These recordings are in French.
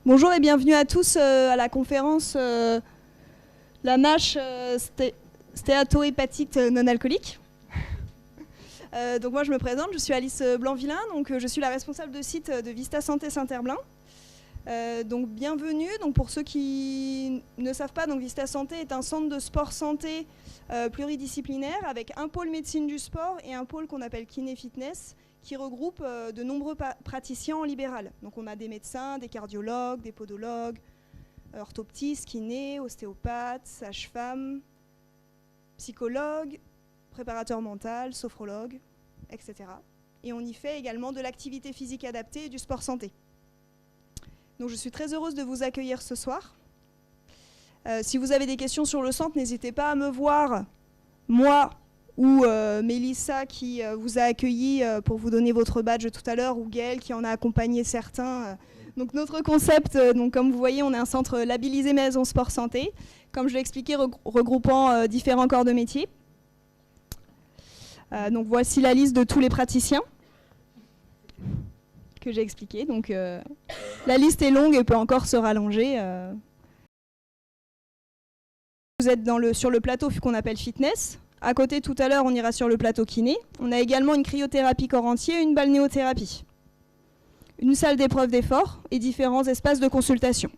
Bonjour et bienvenue à tous à la conférence la NASH stéatohépatite non alcoolique. Donc moi je me présente, je suis Alice Blanc-Villain, donc je suis la responsable de site de Vista Santé Saint-Herblain. Donc bienvenue. Donc pour ceux qui ne savent pas, donc Vista Santé est un centre de sport santé pluridisciplinaire avec un pôle médecine du sport et un pôle qu'on appelle kiné fitness, qui regroupe de nombreux praticiens en libéral. Donc on a des médecins, des cardiologues, des podologues, orthoptistes, kinés, ostéopathes, sages-femmes, psychologues, préparateurs mentaux, sophrologues, etc. Et on y fait également de l'activité physique adaptée et du sport santé. Donc je suis très heureuse de vous accueillir ce soir. Si vous avez des questions sur le centre, n'hésitez pas à me voir, moi, ou Mélissa qui vous a accueilli pour vous donner votre badge tout à l'heure, ou Gaëlle qui en a accompagné certains. Donc notre concept, donc comme vous voyez, on est un centre labellisé Maison Sport Santé, comme je l'ai expliqué, regroupant différents corps de métier. Donc voici la liste de tous les praticiens que j'ai expliqué. Donc la liste est longue et peut encore se rallonger. Vous êtes sur le plateau qu'on appelle fitness. À côté, tout à l'heure, on ira sur le plateau kiné. On a également une cryothérapie corps entier et une balnéothérapie. Une salle d'épreuve d'effort et différents espaces de consultation.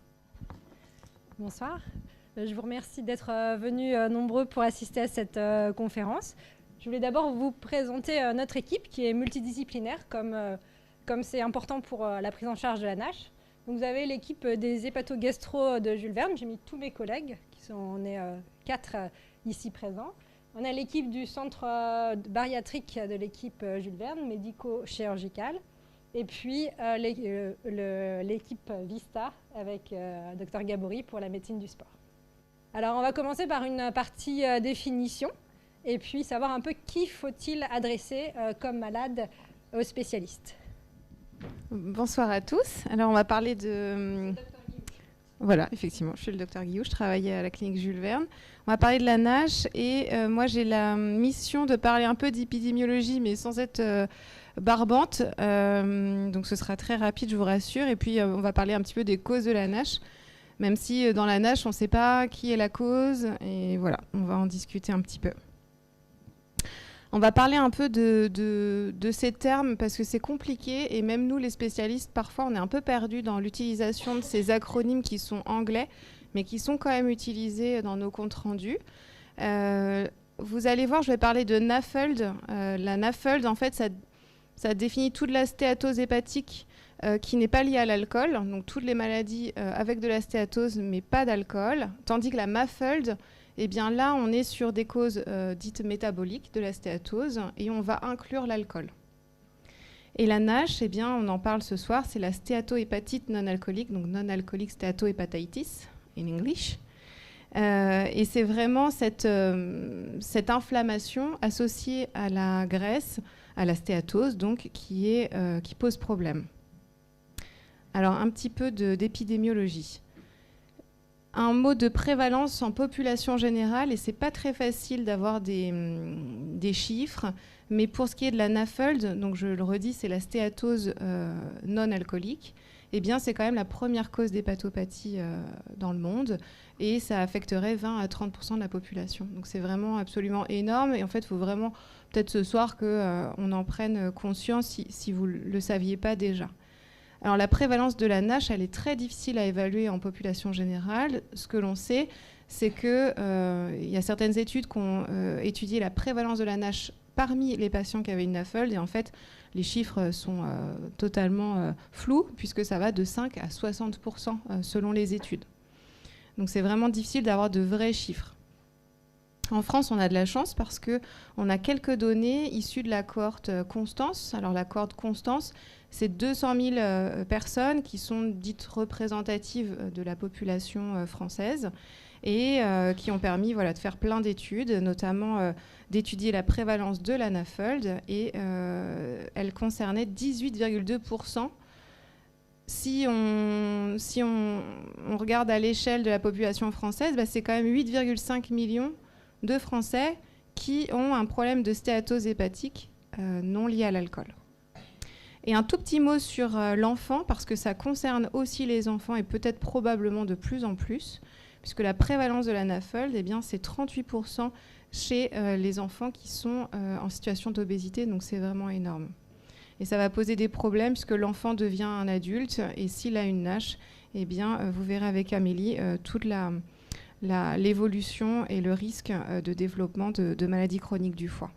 Bonsoir. Je vous remercie d'être venus nombreux pour assister à cette conférence. Je voulais d'abord vous présenter notre équipe qui est multidisciplinaire, comme c'est important pour la prise en charge de la NASH. Donc, vous avez l'équipe des hépatogastro de Jules Verne. J'ai mis tous mes collègues, on est 4 ici présents. On a l'équipe du centre bariatrique de l'équipe Jules Verne, médico-chirurgicale. Et puis l'équipe Vista avec Dr Gabory pour la médecine du sport. Alors on va commencer par une partie définition et puis savoir un peu qui faut-il adresser comme malade aux spécialistes. Bonsoir à tous. Alors on va parler de... Voilà, effectivement, je suis le docteur Guillou, je travaillais à la clinique Jules Verne. On va parler de la NASH et moi j'ai la mission de parler un peu d'épidémiologie mais sans être barbante. Donc ce sera très rapide, je vous rassure. Et puis on va parler un petit peu des causes de la NASH, même si dans la NASH on ne sait pas qui est la cause. Et voilà, on va en discuter un petit peu. On va parler un peu de ces termes parce que c'est compliqué et même nous les spécialistes parfois on est un peu perdus dans l'utilisation de ces acronymes qui sont anglais mais qui sont quand même utilisés dans nos comptes rendus. Vous allez voir, je vais parler de NAFLD. La NAFLD en fait ça définit toute la stéatose hépatique qui n'est pas liée à l'alcool, donc toutes les maladies avec de la stéatose mais pas d'alcool, tandis que la MAFLD, eh bien là, on est sur des causes dites métaboliques de la stéatose et on va inclure l'alcool. Et la NASH, eh bien, on en parle ce soir, c'est la stéatohépatite non-alcoolique, donc non-alcoolique stéatohépatitis in English. Et c'est vraiment cette inflammation associée à la graisse, à la stéatose, donc, qui pose problème. Alors, un petit peu d'épidémiologie. Un mot de prévalence en population générale, et c'est pas très facile d'avoir des chiffres, mais pour ce qui est de la NAFLD, donc je le redis, c'est la stéatose non alcoolique, eh bien c'est quand même la première cause d'hépatopathie dans le monde, et ça affecterait 20 à 30% de la population. Donc c'est vraiment absolument énorme, et en fait il faut vraiment, peut-être ce soir, qu'on en prenne conscience si vous ne le saviez pas déjà. Alors la prévalence de la NASH, elle est très difficile à évaluer en population générale. Ce que l'on sait, c'est qu'il y a certaines études qui ont étudié la prévalence de la NASH parmi les patients qui avaient une NAFLD. Et en fait, les chiffres sont totalement flous, puisque ça va de 5 à 60% selon les études. Donc c'est vraiment difficile d'avoir de vrais chiffres. En France, on a de la chance parce qu'on a quelques données issues de la cohorte Constance. Alors la cohorte Constance, c'est 200 000 personnes qui sont dites représentatives de la population française et qui ont permis de faire plein d'études, notamment d'étudier la prévalence de la NAFLD et elle concernait 18,2%. Si on regarde à l'échelle de la population française, c'est quand même 8,5 millions de Français qui ont un problème de stéatose hépatique non lié à l'alcool. Et un tout petit mot sur l'enfant, parce que ça concerne aussi les enfants et peut-être probablement de plus en plus, puisque la prévalence de la NAFLD, eh bien, c'est 38% chez les enfants qui sont en situation d'obésité, donc c'est vraiment énorme. Et ça va poser des problèmes puisque l'enfant devient un adulte, et s'il a une NASH, eh bien, vous verrez avec Amélie toute l'évolution et le risque de développement de maladies chroniques du foie.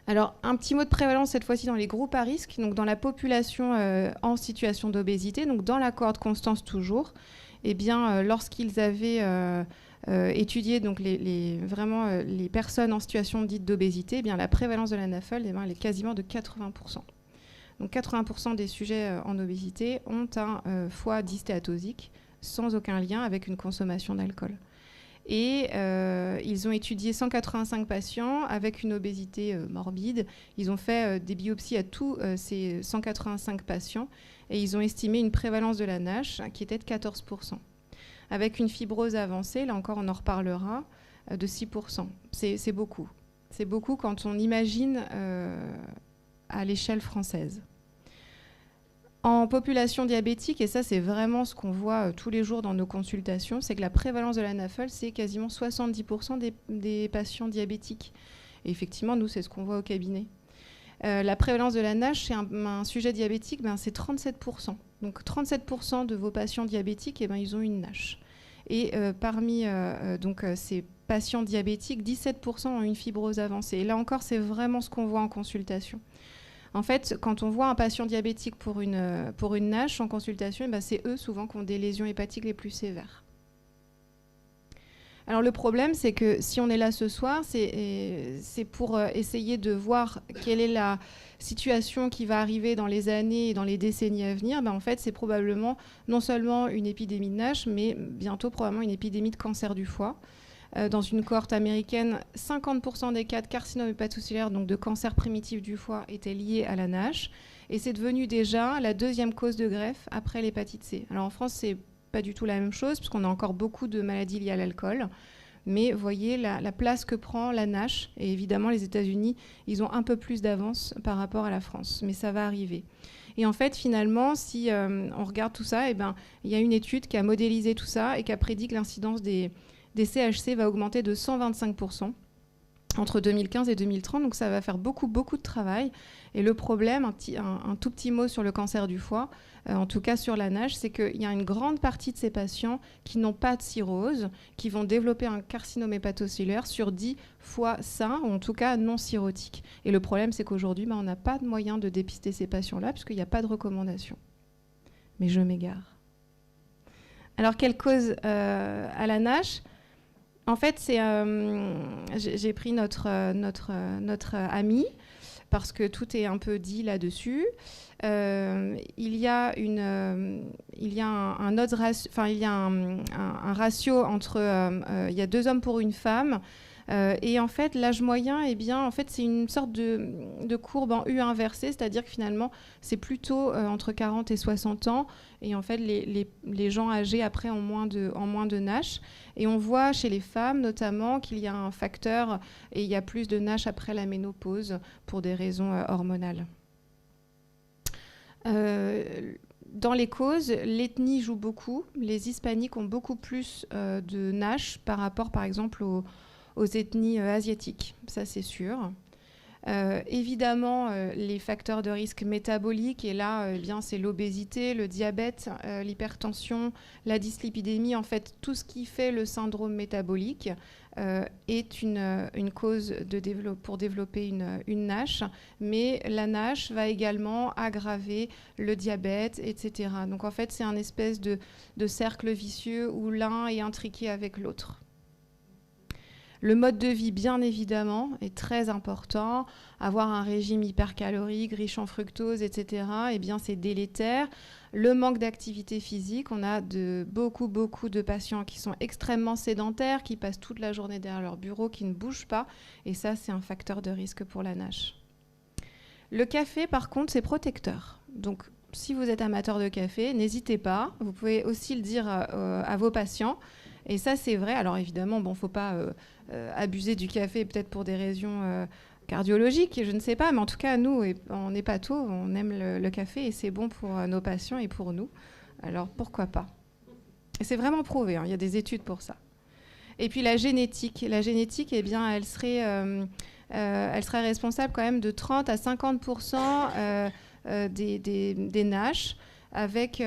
Alors, un petit mot de prévalence cette fois-ci dans les groupes à risque, donc dans la population en situation d'obésité, donc dans la cohorte Constance toujours, eh bien, lorsqu'ils avaient étudié donc les personnes en situation dite d'obésité, eh bien, la prévalence de la NAFLD, eh bien, elle est quasiment de 80%. Donc 80% des sujets en obésité ont un foie dystéatosique sans aucun lien avec une consommation d'alcool. Et ils ont étudié 185 patients avec une obésité morbide. Ils ont fait des biopsies à tous ces 185 patients et ils ont estimé une prévalence de la NASH qui était de 14%. Avec une fibrose avancée, là encore on en reparlera, de 6%. C'est beaucoup. C'est beaucoup quand on imagine à l'échelle française. En population diabétique, et ça c'est vraiment ce qu'on voit tous les jours dans nos consultations, c'est que la prévalence de la NAFLD, c'est quasiment 70% des patients diabétiques. Et effectivement, nous, c'est ce qu'on voit au cabinet. La prévalence de la NASH chez un sujet diabétique, c'est 37%. Donc 37% de vos patients diabétiques, ils ont une NASH. Et parmi ces patients diabétiques, 17% ont une fibrose avancée. Et là encore, c'est vraiment ce qu'on voit en consultation. En fait, quand on voit un patient diabétique pour une NASH en consultation, c'est eux souvent qui ont des lésions hépatiques les plus sévères. Alors le problème, c'est que si on est là ce soir, c'est pour essayer de voir quelle est la situation qui va arriver dans les années et dans les décennies à venir. En fait, c'est probablement non seulement une épidémie de NASH, mais bientôt probablement une épidémie de cancer du foie. Dans une cohorte américaine, 50% des cas de carcinome hépatocellulaire, donc de cancer primitif du foie, étaient liés à la NASH. Et c'est devenu déjà la deuxième cause de greffe après l'hépatite C. Alors en France, c'est pas du tout la même chose, puisqu'on a encore beaucoup de maladies liées à l'alcool. Mais voyez la place que prend la NASH. Et évidemment, les États-Unis, ils ont un peu plus d'avance par rapport à la France. Mais ça va arriver. Et en fait, finalement, si on regarde tout ça, il y a une étude qui a modélisé tout ça et qui a prédit que l'incidence des CHC va augmenter de 125% entre 2015 et 2030. Donc ça va faire beaucoup de travail. Et le problème, un tout petit mot sur le cancer du foie, en tout cas sur la NASH, c'est qu'il y a une grande partie de ces patients qui n'ont pas de cirrhose, qui vont développer un carcinome hépatocellulaire sur 10 foies sains, ou en tout cas non cirrhotiques. Et le problème, c'est qu'aujourd'hui, on n'a pas de moyen de dépister ces patients-là, puisqu'il n'y a pas de recommandation. Mais je m'égare. Alors, quelle cause à la NASH ? En fait, j'ai pris notre ami, parce que tout est un peu dit là-dessus. Il y a un ratio entre... il y a 2 hommes pour une femme. Et en fait, l'âge moyen, c'est une sorte de courbe en U inversée, c'est-à-dire que finalement, c'est plutôt entre 40 et 60 ans. Et en fait, les gens âgés, après, ont moins de NASH. Et on voit chez les femmes, notamment, qu'il y a un facteur, et il y a plus de NASH après la ménopause pour des raisons hormonales. Dans les causes, l'ethnie joue beaucoup. Les hispaniques ont beaucoup plus de NASH par rapport, par exemple, aux ethnies asiatiques, ça c'est sûr. Évidemment, les facteurs de risque métaboliques, et là, c'est l'obésité, le diabète, l'hypertension, la dyslipidémie. En fait, tout ce qui fait le syndrome métabolique est une cause pour développer une NASH, mais la NASH va également aggraver le diabète, etc. Donc en fait, c'est un espèce de cercle vicieux où l'un est intriqué avec l'autre. Le mode de vie, bien évidemment, est très important. Avoir un régime hypercalorique, riche en fructose, etc., c'est délétère. Le manque d'activité physique, on a beaucoup de patients qui sont extrêmement sédentaires, qui passent toute la journée derrière leur bureau, qui ne bougent pas. Et ça, c'est un facteur de risque pour la NASH. Le café, par contre, c'est protecteur. Donc, si vous êtes amateur de café, n'hésitez pas. Vous pouvez aussi le dire à vos patients. Et ça, c'est vrai. Alors évidemment, il ne faut pas abuser du café, peut-être pour des raisons cardiologique, je ne sais pas, mais en tout cas, nous, en hépato, on aime le café et c'est bon pour nos patients et pour nous. Alors, pourquoi pas? Et c'est vraiment prouvé, hein, il y a des études pour ça. Et puis, la génétique, eh bien, elle serait responsable quand même de 30 à 50% des NASH. Avec,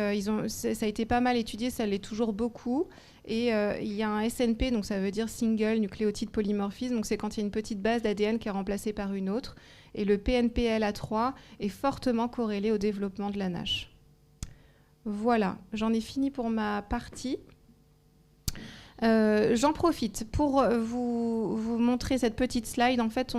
ça a été pas mal étudié, ça l'est toujours beaucoup. Et il y a un SNP, donc ça veut dire Single Nucléotide Polymorphisme, donc c'est quand il y a une petite base d'ADN qui est remplacée par une autre. Et le PNPLA3 est fortement corrélé au développement de la NASH. Voilà, j'en ai fini pour ma partie. J'en profite pour vous montrer cette petite slide. En fait,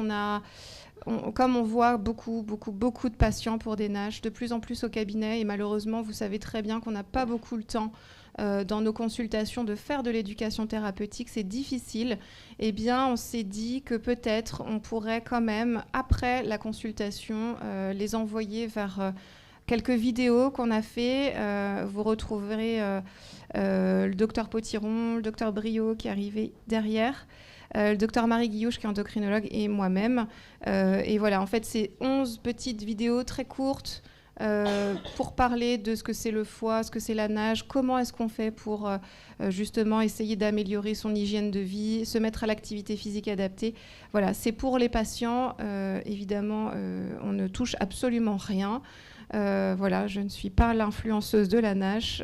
comme on voit beaucoup de patients pour des NASH, de plus en plus au cabinet, et malheureusement, vous savez très bien qu'on n'a pas beaucoup le temps dans nos consultations de faire de l'éducation thérapeutique, c'est difficile. Eh bien, on s'est dit que peut-être on pourrait quand même, après la consultation, les envoyer vers quelques vidéos qu'on a fait. Vous retrouverez le docteur Potiron, le docteur Brio qui est arrivé derrière, le docteur Marie Guillouche qui est endocrinologue et moi-même. Et voilà, en fait, c'est 11 petites vidéos très courtes pour parler de ce que c'est le foie, ce que c'est la NASH, comment est-ce qu'on fait pour justement essayer d'améliorer son hygiène de vie, se mettre à l'activité physique adaptée. Voilà, c'est pour les patients. Évidemment, on ne touche absolument rien. Voilà, je ne suis pas l'influenceuse de la NASH,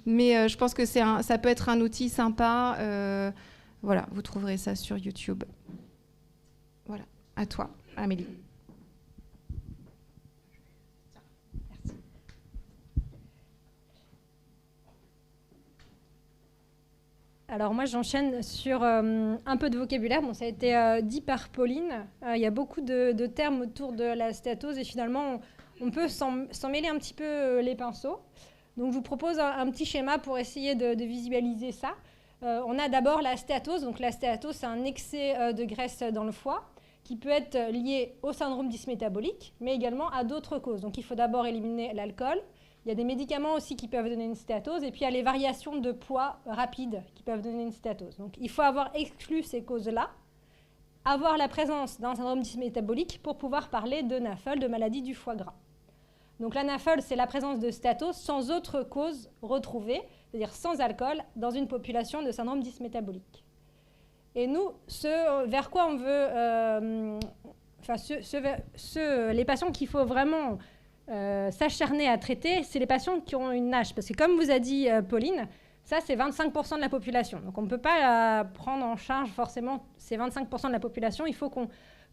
mais je pense que ça peut être un outil sympa. Voilà, vous trouverez ça sur YouTube. Voilà, à toi, Amélie. Alors moi, j'enchaîne sur un peu de vocabulaire. Bon, ça a été dit par Pauline. Il y a beaucoup de termes autour de la stéatose et finalement, on peut s'en mêler un petit peu les pinceaux. Donc je vous propose un petit schéma pour essayer de visualiser ça. On a d'abord la stéatose. Donc la stéatose, c'est un excès de graisse dans le foie qui peut être lié au syndrome dysmétabolique, mais également à d'autres causes. Donc il faut d'abord éliminer l'alcool. Il y a des médicaments aussi qui peuvent donner une stéatose, et puis il y a les variations de poids rapides qui peuvent donner une stéatose. Donc il faut avoir exclu ces causes-là, avoir la présence d'un syndrome dysmétabolique pour pouvoir parler de NAFLD, de maladie du foie gras. Donc la NAFLD, c'est la présence de stéatose sans autre cause retrouvée, c'est-à-dire sans alcool, dans une population de syndrome dysmétabolique. Et nous, ce vers quoi on veut... les patients qu'il faut vraiment... s'acharner à traiter, c'est les patients qui ont une NASH. Parce que comme vous a dit Pauline, ça c'est 25% de la population. Donc on ne peut pas prendre en charge forcément ces 25% de la population. Il faut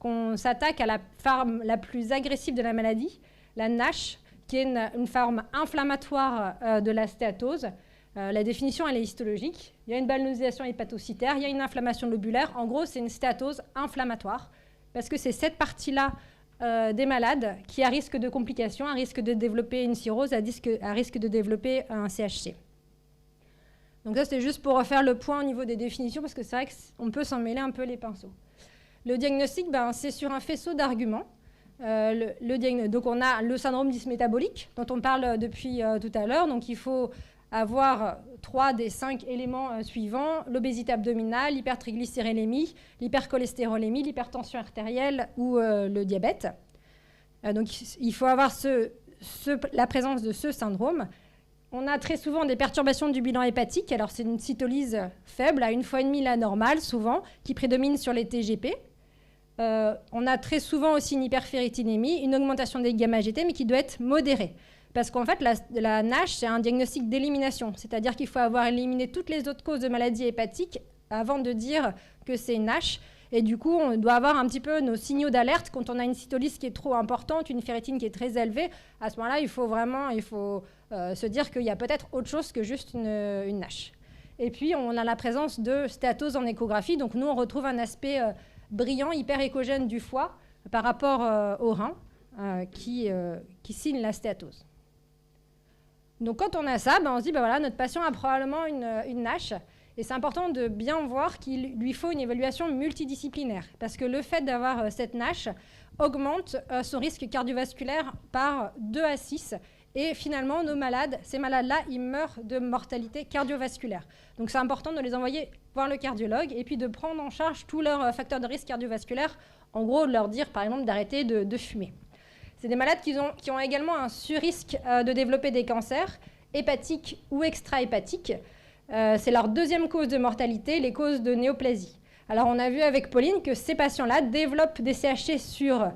qu'on s'attaque à la forme la plus agressive de la maladie, la NASH, qui est une forme inflammatoire de la stéatose. La définition, elle est histologique. Il y a une balnéisation hépatocytaire, il y a une inflammation lobulaire. En gros, c'est une stéatose inflammatoire. Parce que c'est cette partie-là des malades qui a risque de complications, à risque de développer une cirrhose, à risque de développer un CHC. Donc ça, c'est juste pour refaire le point au niveau des définitions, parce que c'est vrai qu'on peut s'en mêler un peu les pinceaux. Le diagnostic, c'est sur un faisceau d'arguments. Donc on a le syndrome dysmétabolique, dont on parle depuis tout à l'heure. Donc il faut avoir 3 des 5 éléments suivants: l'obésité abdominale, l'hypertriglycérélémie, l'hypercholestérolémie, l'hypertension artérielle ou le diabète. Donc il faut avoir la présence de ce syndrome. On a très souvent des perturbations du bilan hépatique. Alors c'est une cytolyse faible, à 1,5 fois la normale souvent, qui prédomine sur les TGP. On a très souvent aussi une hyperféritinémie, une augmentation des gamma-GT, mais qui doit être modérée. Parce qu'en fait, la NASH, c'est un diagnostic d'élimination. C'est-à-dire qu'il faut avoir éliminé toutes les autres causes de maladies hépatiques avant de dire que c'est une NASH. Et du coup, on doit avoir un petit peu nos signaux d'alerte. Quand on a une cytolyse qui est trop importante, une ferritine qui est très élevée, à ce moment-là, il faut se dire qu'il y a peut-être autre chose que juste une NASH. Et puis, on a la présence de stéatose en échographie. Donc, nous, on retrouve un aspect brillant, hyper échogène du foie par rapport au rein qui signe la stéatose. Donc quand on a ça, on se dit, voilà, notre patient a probablement une NASH. Et c'est important de bien voir qu'il lui faut une évaluation multidisciplinaire. Parce que le fait d'avoir cette NASH augmente son risque cardiovasculaire par 2 à 6. Et finalement, ces malades-là, ils meurent de mortalité cardiovasculaire. Donc c'est important de les envoyer voir le cardiologue et puis de prendre en charge tous leurs facteurs de risque cardiovasculaire En gros, de leur dire, par exemple, d'arrêter de fumer. C'est des malades qui ont également un surrisque de développer des cancers hépatiques ou extra-hépatiques. C'est leur deuxième cause de mortalité, les causes de néoplasie. Alors, on a vu avec Pauline que ces patients-là développent des CHC sur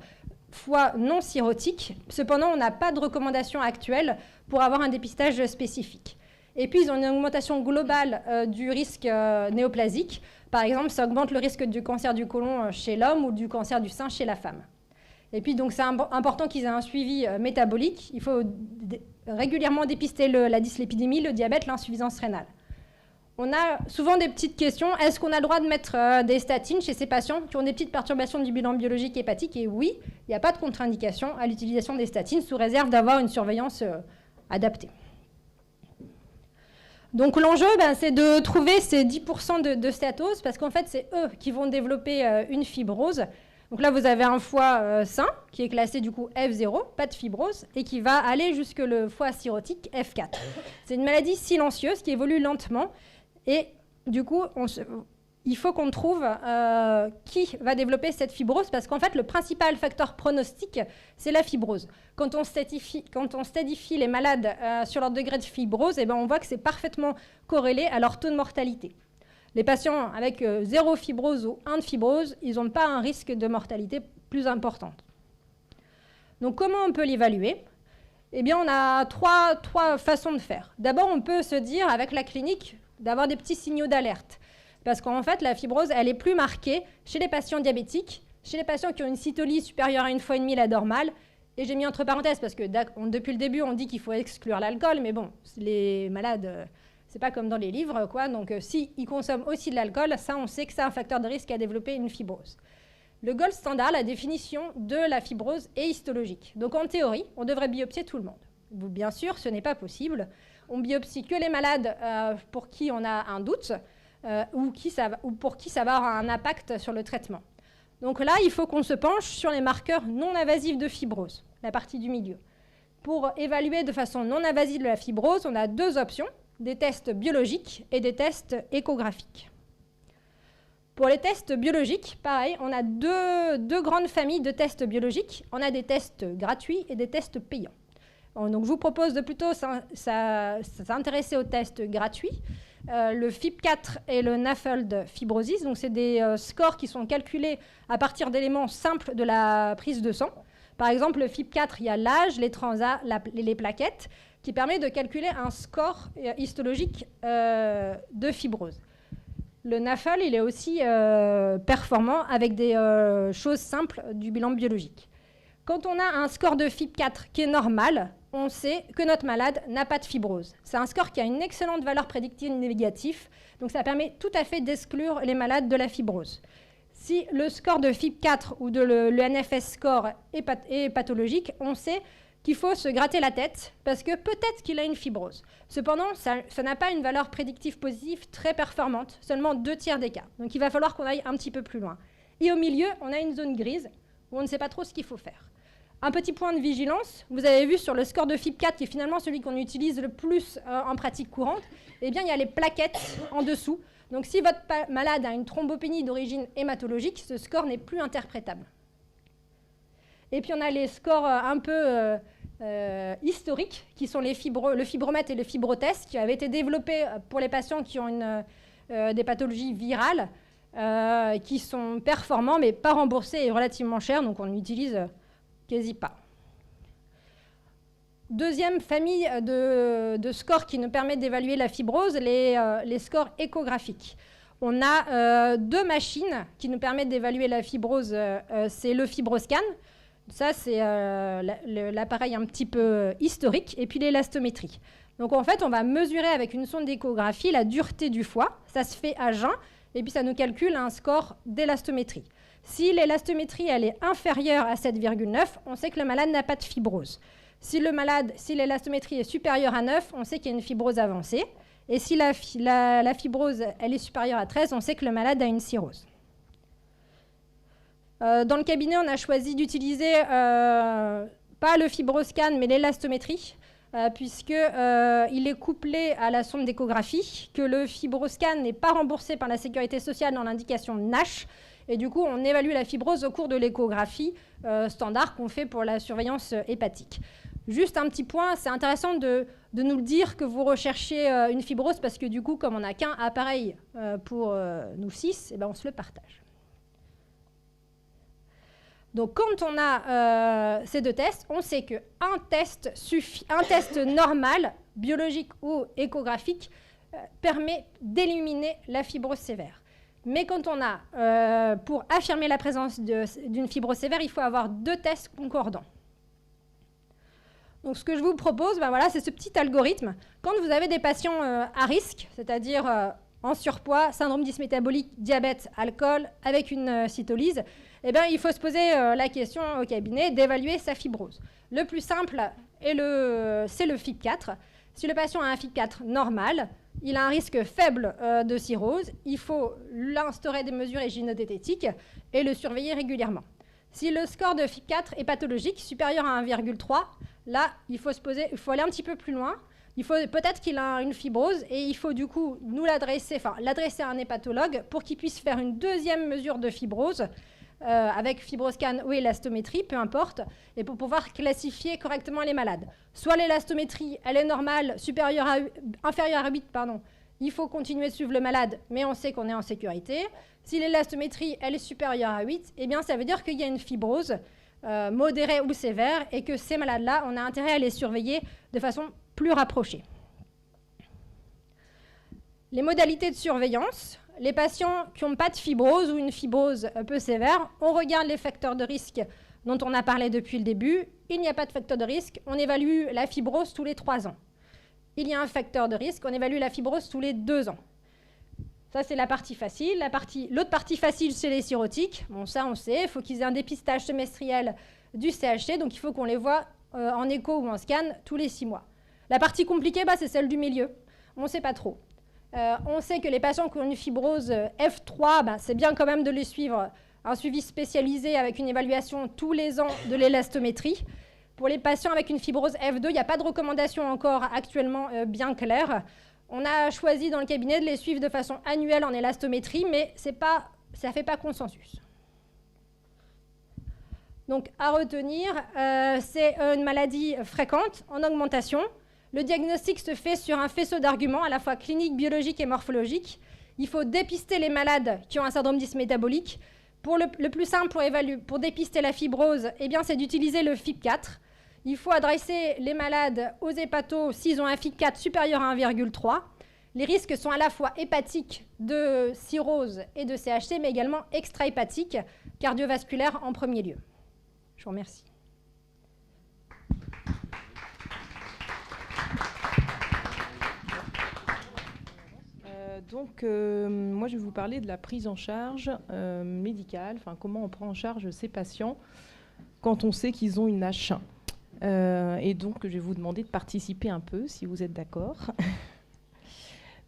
foie non cirrhotique. Cependant, on n'a pas de recommandation actuelle pour avoir un dépistage spécifique. Et puis, ils ont une augmentation globale du risque néoplasique. Par exemple, ça augmente le risque du cancer du côlon chez l'homme ou du cancer du sein chez la femme. Et puis, donc, c'est important qu'ils aient un suivi métabolique. Il faut régulièrement dépister la dyslipidémie, le diabète, l'insuffisance rénale. On a souvent des petites questions. Est-ce qu'on a le droit de mettre des statines chez ces patients qui ont des petites perturbations du bilan biologique hépatique? Et oui, il n'y a pas de contre-indication à l'utilisation des statines sous réserve d'avoir une surveillance adaptée. Donc l'enjeu, c'est de trouver ces 10% de stéatose parce qu'en fait, c'est eux qui vont développer une fibrose. Donc là, vous avez un foie sain qui est classé du coup F0, pas de fibrose, et qui va aller jusque le foie cirrhotique F4. C'est une maladie silencieuse qui évolue lentement. Et du coup, il faut qu'on trouve qui va développer cette fibrose, parce qu'en fait, le principal facteur pronostic, c'est la fibrose. Quand on stadifie les malades sur leur degré de fibrose, on voit que c'est parfaitement corrélé à leur taux de mortalité. Les patients avec 0 fibrose ou 1 de fibrose, ils n'ont pas un risque de mortalité plus important. Donc, comment on peut l'évaluer? On a trois façons de faire. D'abord, on peut se dire, avec la clinique, d'avoir des petits signaux d'alerte. Parce qu'en fait, la fibrose, elle est plus marquée chez les patients diabétiques, chez les patients qui ont une cytolyse supérieure à 1,5 fois la normale. Et j'ai mis entre parenthèses, parce que depuis le début, on dit qu'il faut exclure l'alcool, mais bon, les malades, c'est pas comme dans les livres, quoi. Donc, s'ils consomment aussi de l'alcool, ça, on sait que c'est un facteur de risque à développer une fibrose. Le gold standard, la définition de la fibrose est histologique. Donc, en théorie, on devrait biopsier tout le monde. Bien sûr, ce n'est pas possible. On biopsie que les malades pour qui on a un doute ou pour qui ça va avoir un impact sur le traitement. Donc là, il faut qu'on se penche sur les marqueurs non invasifs de fibrose, la partie du milieu. Pour évaluer de façon non invasive la fibrose, on a deux options, des tests biologiques et des tests échographiques. Pour les tests biologiques, pareil, on a deux grandes familles de tests biologiques. On a des tests gratuits et des tests payants. Donc, je vous propose de plutôt s'intéresser aux tests gratuits. Le FIB4 et le NAFLD fibrosis. Donc, c'est des scores qui sont calculés à partir d'éléments simples de la prise de sang. Par exemple, le FIB4, il y a l'âge, les transats, les plaquettes, qui permet de calculer un score histologique de fibrose. Le NAFLD, il est aussi performant avec des choses simples du bilan biologique. Quand on a un score de FIB4 qui est normal, on sait que notre malade n'a pas de fibrose. C'est un score qui a une excellente valeur prédictive négative, donc ça permet tout à fait d'exclure les malades de la fibrose. Si le score de FIB4 ou le NFS score est pathologique, on sait qu'il faut se gratter la tête parce que peut-être qu'il a une fibrose. Cependant, ça n'a pas une valeur prédictive positive très performante, seulement 2/3 des cas. Donc il va falloir qu'on aille un petit peu plus loin. Et au milieu, on a une zone grise où on ne sait pas trop ce qu'il faut faire. Un petit point de vigilance, vous avez vu sur le score de FIB4, qui est finalement celui qu'on utilise le plus en pratique courante, eh bien, il y a les plaquettes en dessous. Donc, si votre malade a une thrombopénie d'origine hématologique, ce score n'est plus interprétable. Et puis, on a les scores un peu historiques, qui sont le fibromètre et le fibrotest, qui avaient été développés pour les patients qui ont des pathologies virales, qui sont performants, mais pas remboursés et relativement chers, donc on utilise quasi pas. Deuxième famille de scores qui nous permettent d'évaluer la fibrose, les scores échographiques. On a deux machines qui nous permettent d'évaluer la fibrose. C'est le FibroScan, ça c'est l'appareil un petit peu historique, et puis l'élastométrie. Donc en fait, on va mesurer avec une sonde d'échographie la dureté du foie, ça se fait à jeun, et puis ça nous calcule un score d'élastométrie. Si l'élastométrie elle est inférieure à 7,9, on sait que le malade n'a pas de fibrose. Si l'élastométrie est supérieure à 9, on sait qu'il y a une fibrose avancée. Et si la fibrose elle est supérieure à 13, on sait que le malade a une cirrhose. Dans le cabinet, on a choisi d'utiliser pas le FibroScan, mais l'élastométrie, puisqu'il est couplé à la sonde d'échographie, que le FibroScan n'est pas remboursé par la Sécurité sociale dans l'indication NASH, Et du coup, on évalue la fibrose au cours de l'échographie standard qu'on fait pour la surveillance hépatique. Juste un petit point, c'est intéressant de nous le dire que vous recherchez une fibrose parce que du coup, comme on n'a qu'un appareil pour nous 6, eh ben, on se le partage. Donc, quand on a ces deux tests, on sait qu'un test normal, biologique ou échographique, permet d'éliminer la fibrose sévère. Mais quand on a, pour affirmer la présence d'une fibrose sévère, il faut avoir 2 tests concordants. Donc, ce que je vous propose, ben voilà, c'est ce petit algorithme. Quand vous avez des patients à risque, c'est-à-dire en surpoids, syndrome dysmétabolique, diabète, alcool, avec une cytolyse, eh bien, il faut se poser la question au cabinet d'évaluer sa fibrose. Le plus simple, c'est le FIB4. Si le patient a un FIB4 normal, il a un risque faible de cirrhose, il faut l'instaurer des mesures hygiéno-diététiques et le surveiller régulièrement. Si le score de FIB4 est pathologique, supérieur à 1,3, là, il faut aller un petit peu plus loin. Peut-être qu'il a une fibrose et il faut du coup l'adresser à un hépatologue pour qu'il puisse faire une deuxième mesure de fibrose avec fibroscan ou élastométrie, peu importe, et pour pouvoir classifier correctement les malades. Soit l'élastométrie, elle est normale, inférieure à 8, il faut continuer de suivre le malade, mais on sait qu'on est en sécurité. Si l'élastométrie, elle est supérieure à 8, eh bien, ça veut dire qu'il y a une fibrose modérée ou sévère et que ces malades-là, on a intérêt à les surveiller de façon plus rapprochée. Les modalités de surveillance. Les patients qui n'ont pas de fibrose ou une fibrose peu sévère, on regarde les facteurs de risque dont on a parlé depuis le début. Il n'y a pas de facteur de risque, on évalue la fibrose tous les 3 ans. Il y a un facteur de risque, on évalue la fibrose tous les 2 ans. Ça, c'est la partie facile. L'autre partie facile, c'est les cirrhotiques. Bon, ça, on sait. Il faut qu'ils aient un dépistage semestriel du CHC, donc il faut qu'on les voit en écho ou en scan tous les 6 mois. La partie compliquée, c'est celle du milieu. On ne sait pas trop. On sait que les patients qui ont une fibrose F3, c'est bien quand même de les suivre, un suivi spécialisé avec une évaluation tous les ans de l'élastométrie. Pour les patients avec une fibrose F2, il n'y a pas de recommandation encore actuellement bien claire. On a choisi dans le cabinet de les suivre de façon annuelle en élastométrie, mais ça ne fait pas consensus. Donc à retenir, c'est une maladie fréquente, en augmentation. Le diagnostic se fait sur un faisceau d'arguments, à la fois clinique, biologique et morphologique. Il faut dépister les malades qui ont un syndrome dysmétabolique. Le plus simple pour dépister la fibrose, c'est d'utiliser le FIB4. Il faut adresser les malades aux hépatos s'ils ont un FIB4 supérieur à 1,3. Les risques sont à la fois hépatiques de cirrhose et de CHC, mais également extra-hépatiques, cardiovasculaires en premier lieu. Je vous remercie. Moi, je vais vous parler de la prise en charge médicale, comment on prend en charge ces patients quand on sait qu'ils ont une H1. Et donc, je vais vous demander de participer un peu, si vous êtes d'accord.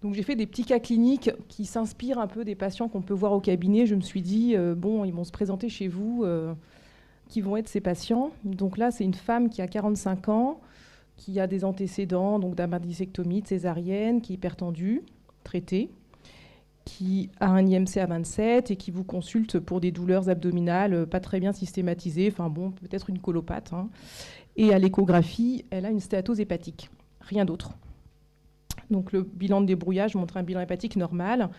Donc, j'ai fait des petits cas cliniques qui s'inspirent un peu des patients qu'on peut voir au cabinet. Je me suis dit, ils vont se présenter chez vous, qui vont être ces patients. Donc là, c'est une femme qui a 45 ans, qui a des antécédents, donc d'appendicectomie, de césarienne, qui est hypertendue, traitée, qui a un IMC à 27 et qui vous consulte pour des douleurs abdominales pas très bien systématisées, peut-être une colopathe. Et à l'échographie, elle a une stéatose hépatique, rien d'autre. Donc le bilan de débrouillage montre un bilan hépatique normal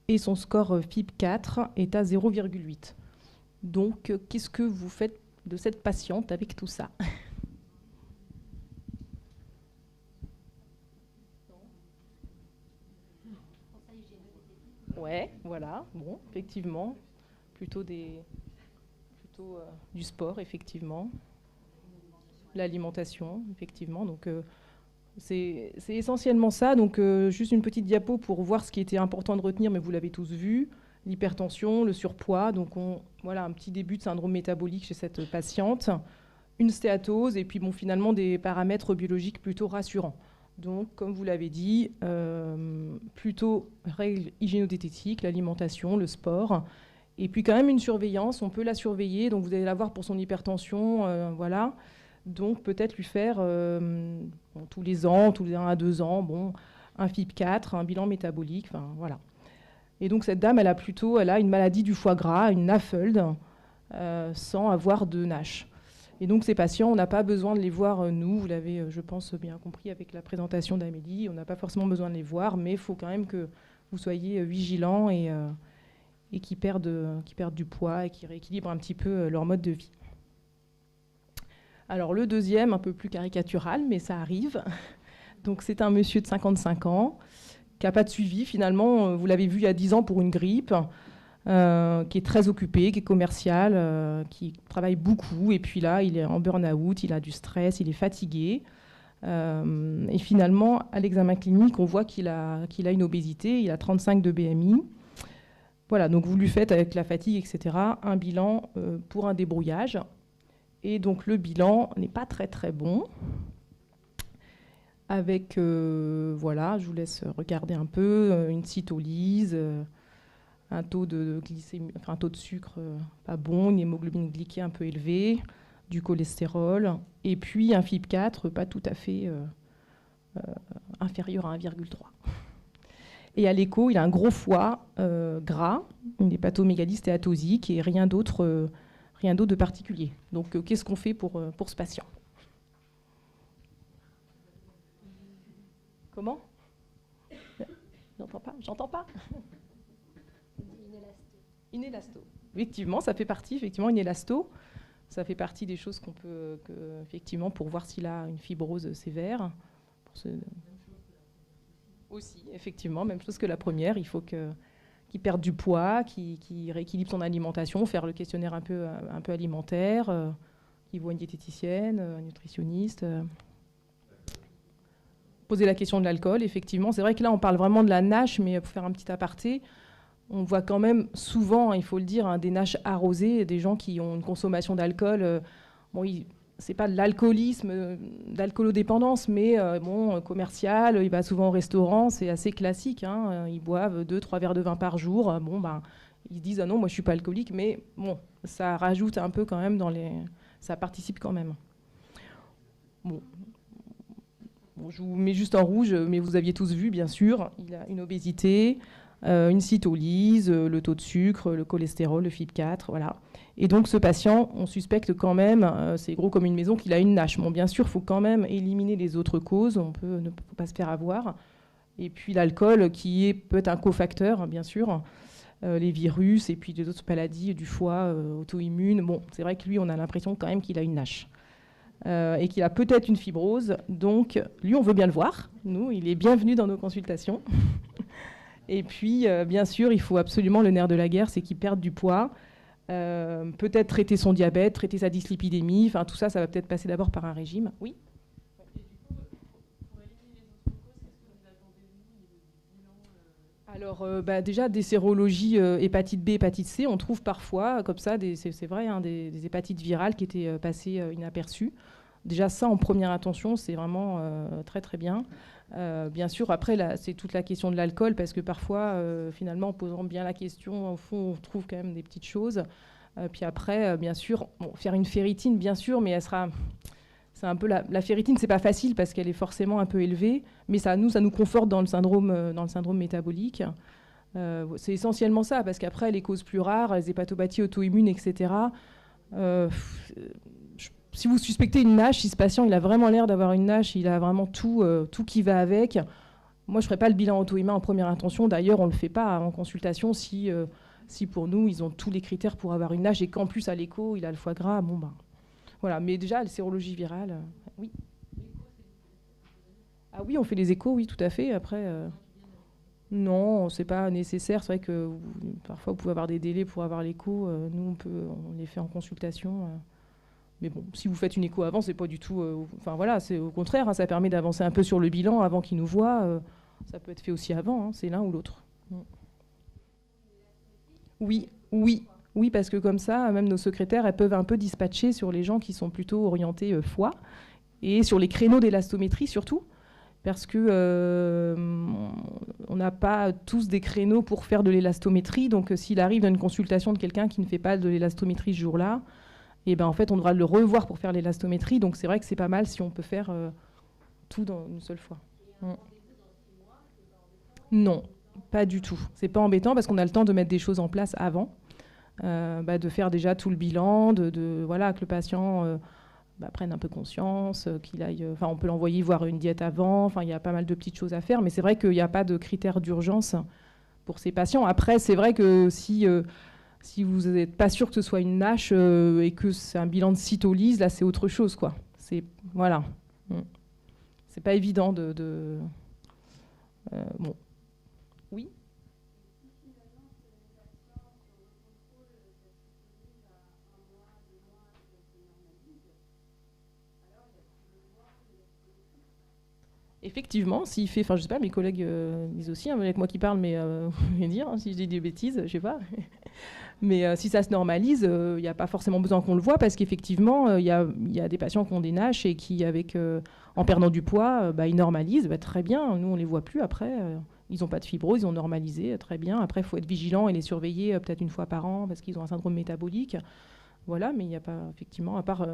et son score FIB4 est à 0,8. Donc qu'est-ce que vous faites de cette patiente avec tout ça ? Ouais, voilà, effectivement, plutôt du sport, effectivement, l'alimentation, effectivement, donc c'est essentiellement ça, donc juste une petite diapo pour voir ce qui était important de retenir, mais vous l'avez tous vu, l'hypertension, le surpoids, donc voilà un petit début de syndrome métabolique chez cette patiente, une stéatose, et puis finalement des paramètres biologiques plutôt rassurants. Donc, comme vous l'avez dit, plutôt règles hygiéno-diététiques, l'alimentation, le sport, et puis quand même une surveillance, on peut la surveiller, donc vous allez la voir pour son hypertension, voilà. Donc peut-être lui faire tous les ans, tous les 1 à 2 ans, un FIB4, un bilan métabolique, voilà. Et donc cette dame, elle a une maladie du foie gras, une NAFLD, sans avoir de NASH. Et donc ces patients, on n'a pas besoin de les voir, nous, vous l'avez, je pense, bien compris avec la présentation d'Amélie, on n'a pas forcément besoin de les voir, mais il faut quand même que vous soyez vigilants et qu'ils perdent du poids et qu'ils rééquilibrent un petit peu leur mode de vie. Alors le deuxième, un peu plus caricatural, mais ça arrive. Donc c'est un monsieur de 55 ans qui n'a pas de suivi finalement, vous l'avez vu il y a 10 ans pour une grippe, qui est très occupé, qui est commercial, qui travaille beaucoup, et puis là, il est en burn-out, il a du stress, il est fatigué. Et finalement, à l'examen clinique, on voit qu'il a une obésité, il a 35 de BMI. Voilà, donc vous lui faites avec la fatigue, etc., un bilan pour un débrouillage. Et donc le bilan n'est pas très très bon. Avec, voilà, je vous laisse regarder un peu, une cytolyse, un taux de glycémie, enfin, un taux de sucre pas bon, une hémoglobine glyquée un peu élevée, du cholestérol, et puis un FIB4 pas tout à fait inférieur à 1,3. Et à l'écho, il a un gros foie gras, une hépatomégalie stéatosique et rien d'autre de particulier. Donc qu'est-ce qu'on fait pour ce patient? Comment? J'entends pas. Une élasto. Effectivement, ça fait partie, effectivement, une élasto. Ça fait partie des choses qu'on peut, effectivement, pour voir s'il a une fibrose sévère. Aussi, effectivement, même chose que la première. Il faut qu'il perde du poids, qu'il rééquilibre son alimentation, faire le questionnaire un peu alimentaire, qu'il voit une diététicienne, un nutritionniste. Poser la question de l'alcool, effectivement. C'est vrai que là, on parle vraiment de la NASH, mais pour faire un petit aparté, on voit quand même souvent, il faut le dire, des NASH arrosés, des gens qui ont une consommation d'alcool. Bon, c'est pas de l'alcoolisme, d'alcoolodépendance, mais commercial. Il va souvent au restaurant, c'est assez classique. Hein, ils boivent 2-3 verres de vin par jour. Ils se disent, ah non, moi je suis pas alcoolique, mais bon, ça rajoute un peu quand même ça participe quand même. Bon, je vous mets juste en rouge, mais vous aviez tous vu, bien sûr. Il a une obésité, une cytolyse, le taux de sucre, le cholestérol, le FIB4, voilà. Et donc, ce patient, on suspecte quand même, c'est gros comme une maison, qu'il a une NASH. Bon, bien sûr, il faut quand même éliminer les autres causes. Ne faut pas se faire avoir. Et puis, l'alcool, qui peut être un cofacteur, bien sûr. Les virus et puis d'autres maladies du foie, auto-immunes. Bon, c'est vrai que lui, on a l'impression quand même qu'il a une NASH. Et qu'il a peut-être une fibrose. Donc, lui, on veut bien le voir. Nous, il est bienvenu dans nos consultations. Et puis, bien sûr, il faut absolument, le nerf de la guerre, c'est qu'il perde du poids. Peut-être traiter son diabète, traiter sa dyslipidémie. Enfin, tout ça, ça va peut-être passer d'abord par un régime. Oui. Alors, déjà, des sérologies hépatite B, hépatite C, on trouve parfois, comme ça, c'est vrai, des hépatites virales qui étaient passées inaperçues. Déjà, ça, en première intention, c'est vraiment très, très bien. Bien sûr, après, c'est toute la question de l'alcool, parce que parfois, finalement, en posant bien la question, au fond, on trouve quand même des petites choses. Puis après, bien sûr, faire une ferritine, bien sûr, mais elle sera... C'est un peu la ferritine, c'est pas facile parce qu'elle est forcément un peu élevée, mais ça nous conforte dans le syndrome métabolique. C'est essentiellement ça, parce qu'après, les causes plus rares, les hépatopathies auto-immunes, etc. Si vous suspectez une NASH, si ce patient il a vraiment l'air d'avoir une NASH, il a vraiment tout qui va avec. Moi, je ne ferai pas le bilan auto-immun en première intention. D'ailleurs, on ne le fait pas en consultation si pour nous, ils ont tous les critères pour avoir une NASH et qu'en plus, à l'écho, il a le foie gras. Voilà, mais déjà, la sérologie virale, oui. Ah oui, on fait les échos, oui, tout à fait. Après, non, c'est pas nécessaire. C'est vrai que parfois, vous pouvez avoir des délais pour avoir l'écho. Nous, on les fait en consultation. Mais bon, si vous faites une écho avant, c'est pas du tout... Enfin voilà, c'est au contraire, ça permet d'avancer un peu sur le bilan avant qu'ils nous voient. Ça peut être fait aussi avant, c'est l'un ou l'autre. Oui, parce que comme ça, même nos secrétaires, elles peuvent un peu dispatcher sur les gens qui sont plutôt orientés foie et sur les créneaux d'élastométrie surtout, parce que on n'a pas tous des créneaux pour faire de l'élastométrie. Donc, s'il arrive dans une consultation de quelqu'un qui ne fait pas de l'élastométrie ce jour-là, et ben en fait, on devra le revoir pour faire l'élastométrie. Donc, c'est vrai que c'est pas mal si on peut faire tout dans une seule fois. Non. pas du tout. C'est pas embêtant parce qu'on a le temps de mettre des choses en place avant, de faire déjà tout le bilan, voilà, que le patient prenne un peu conscience, qu'il aille. On peut l'envoyer voir une diète avant. Enfin, il y a pas mal de petites choses à faire, mais c'est vrai qu'il n'y a pas de critères d'urgence pour ces patients. Après, c'est vrai que si vous n'êtes pas sûr que ce soit une NASH et que c'est un bilan de cytolyse, là, c'est autre chose, quoi. Voilà. C'est pas évident bon. Oui. Effectivement, s'il fait, je sais pas, mes collègues disent aussi, avec moi qui parle, mais je vais dire, si je dis des bêtises, je sais pas. Mais si ça se normalise, il n'y a pas forcément besoin qu'on le voit, parce qu'effectivement, il y a des patients qui ont des NASH et qui, en perdant du poids, ils normalisent, très bien. Nous, on les voit plus après. Ils n'ont pas de fibrose, ils ont normalisé, très bien. Après, il faut être vigilant et les surveiller peut-être une fois par an, parce qu'ils ont un syndrome métabolique. Voilà, mais il n'y a pas, effectivement, à part...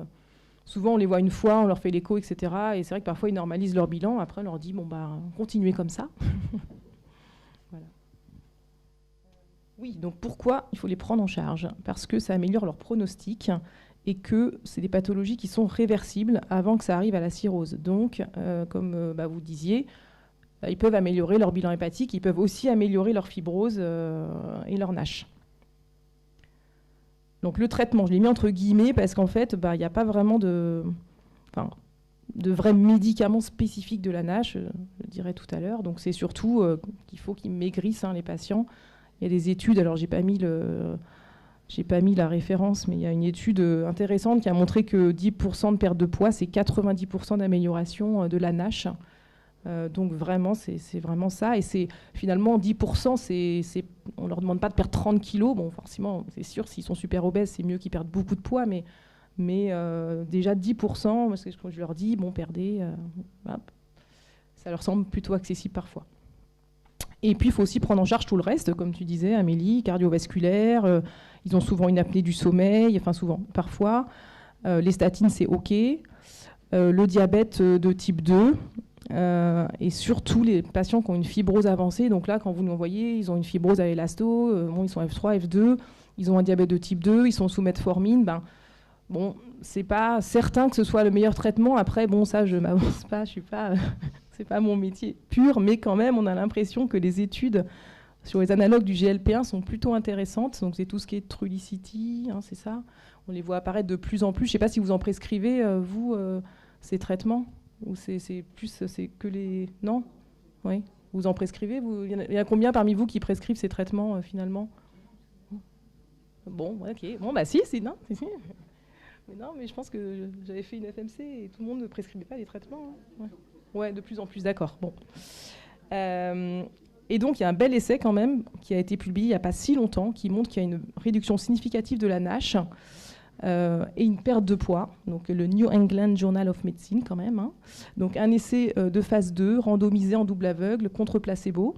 souvent, on les voit une fois, on leur fait l'écho, etc. Et c'est vrai que parfois, ils normalisent leur bilan. Après, on leur dit, continuez comme ça. Voilà. Oui, donc pourquoi il faut les prendre en charge? Parce que ça améliore leur pronostic et que c'est des pathologies qui sont réversibles avant que ça arrive à la cirrhose. Donc, comme vous disiez, ils peuvent améliorer leur bilan hépatique, ils peuvent aussi améliorer leur fibrose et leur NASH. Donc le traitement, je l'ai mis entre guillemets parce qu'en fait, il n'y a pas vraiment de vrais médicaments spécifiques de la NASH, je le dirai tout à l'heure. Donc c'est surtout qu'il faut qu'ils maigrissent, les patients. Il y a des études, alors j'ai pas mis la référence, mais il y a une étude intéressante qui a montré que 10% de perte de poids, c'est 90% d'amélioration de la NASH. Donc vraiment, c'est vraiment ça. Et c'est finalement 10%, on ne leur demande pas de perdre 30 kilos. Bon, forcément, c'est sûr, s'ils sont super obèses, c'est mieux qu'ils perdent beaucoup de poids. Mais déjà 10%, parce que je leur dis, perdez. Ça leur semble plutôt accessible parfois. Et puis, il faut aussi prendre en charge tout le reste, comme tu disais, Amélie, cardiovasculaire. Ils ont souvent une apnée du sommeil, parfois. Les statines, c'est OK. Le diabète de type 2. Et surtout les patients qui ont une fibrose avancée. Donc là, quand vous nous voyez, ils ont une fibrose à l'élasto, ils sont F3, F2, ils ont un diabète de type 2, ils sont sous metformine. C'est pas certain que ce soit le meilleur traitement. Après, ça, je m'avance pas, je suis pas, c'est pas mon métier pur, mais quand même, on a l'impression que les études sur les analogues du GLP-1 sont plutôt intéressantes. Donc c'est tout ce qui est Trulicity, c'est ça. On les voit apparaître de plus en plus. Je sais pas si vous en prescrivez, vous, ces traitements. Ou c'est que les... Non? Oui. Vous en prescrivez? Il y en a combien parmi vous qui prescrivent ces traitements, finalement? Bon, OK. Si. Non. Mais non, mais je pense que j'avais fait une FMC et tout le monde ne prescrivait pas les traitements. Ouais, de plus en plus, d'accord. Bon. Et donc, il y a un bel essai quand même qui a été publié il n'y a pas si longtemps qui montre qu'il y a une réduction significative de la NASH et une perte de poids, donc le New England Journal of Medicine quand même. Donc un essai de phase 2, randomisé en double aveugle contre placebo.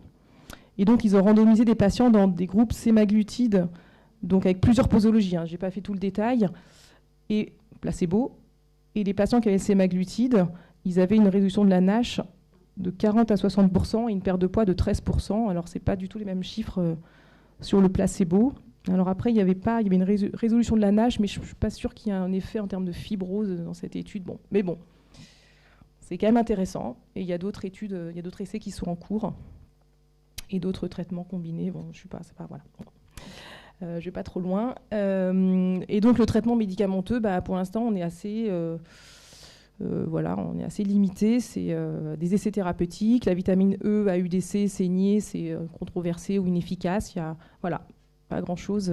Et donc ils ont randomisé des patients dans des groupes sémaglutide, donc avec plusieurs posologies, je n'ai pas fait tout le détail, et placebo. Et les patients qui avaient sémaglutide, ils avaient une réduction de la NASH de 40 à 60% et une perte de poids de 13%. Alors ce n'est pas du tout les mêmes chiffres sur le placebo. Alors après, il y avait une résolution de la NASH, mais je ne suis pas sûre qu'il y ait un effet en termes de fibrose dans cette étude. Mais c'est quand même intéressant. Et il y a d'autres études, il y a d'autres essais qui sont en cours et d'autres traitements combinés. Je suis pas, c'est pas, voilà. Je vais pas trop loin. Et donc le traitement médicamenteux, pour l'instant, on est assez, on est assez limité. C'est des essais thérapeutiques. La vitamine E, AUDC, saignée, c'est controversé ou inefficace. Il y a, pas grand-chose.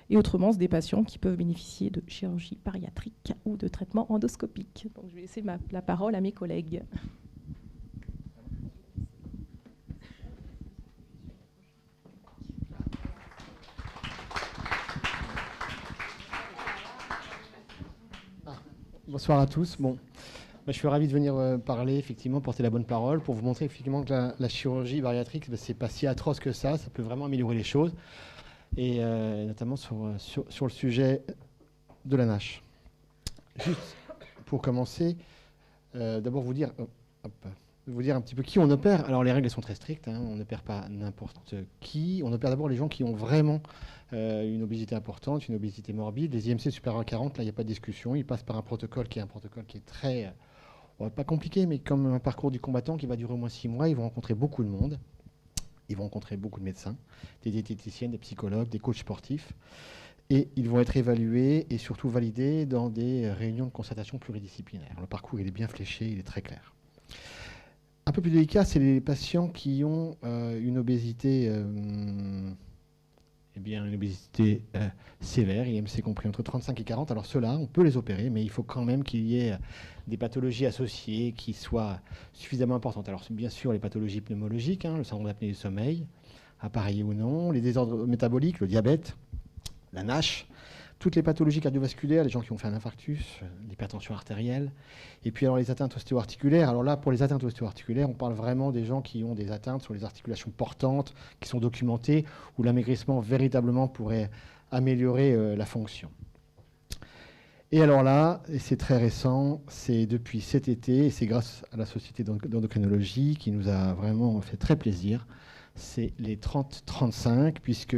Et autrement, c'est des patients qui peuvent bénéficier de chirurgie bariatrique ou de traitement endoscopique. Donc, je vais laisser la parole à mes collègues. Bonsoir à tous. Je suis ravi de venir parler, effectivement, porter la bonne parole, pour vous montrer effectivement que la chirurgie bariatrique, c'est pas si atroce que ça peut vraiment améliorer les choses, et notamment sur le sujet de la NASH. Juste pour commencer, d'abord vous dire, vous dire un petit peu qui on opère. Alors les règles sont très strictes, hein. On n'opère pas n'importe qui. On opère d'abord les gens qui ont vraiment une obésité importante, une obésité morbide. Les IMC supérieurs à 40, là il n'y a pas de discussion. Ils passent par un protocole qui est très, pas compliqué, mais comme un parcours du combattant qui va durer au moins 6 mois. Ils vont rencontrer beaucoup de monde. Ils vont rencontrer beaucoup de médecins, des diététiciennes, des psychologues, des coachs sportifs. Et ils vont être évalués et surtout validés dans des réunions de concertation pluridisciplinaires. Le parcours il est bien fléché, il est très clair. Un peu plus délicat, c'est les patients qui ont une obésité, sévère, IMC compris entre 35 et 40. Alors ceux-là, on peut les opérer, mais il faut quand même qu'il y ait des pathologies associées qui soient suffisamment importantes. Alors bien sûr, les pathologies pneumologiques, hein, le syndrome d'apnée du sommeil, appareillé ou non, les désordres métaboliques, le diabète, la NASH, toutes les pathologies cardiovasculaires, les gens qui ont fait un infarctus, l'hypertension artérielle, et puis alors les atteintes ostéo-articulaires. Alors là, pour les atteintes ostéo-articulaires, on parle vraiment des gens qui ont des atteintes sur les articulations portantes, qui sont documentées, où l'amaigrissement véritablement pourrait améliorer la fonction. Et alors là, et c'est très récent, c'est depuis cet été, et c'est grâce à la Société d'endocrinologie qui nous a vraiment fait très plaisir, c'est les 30-35, puisque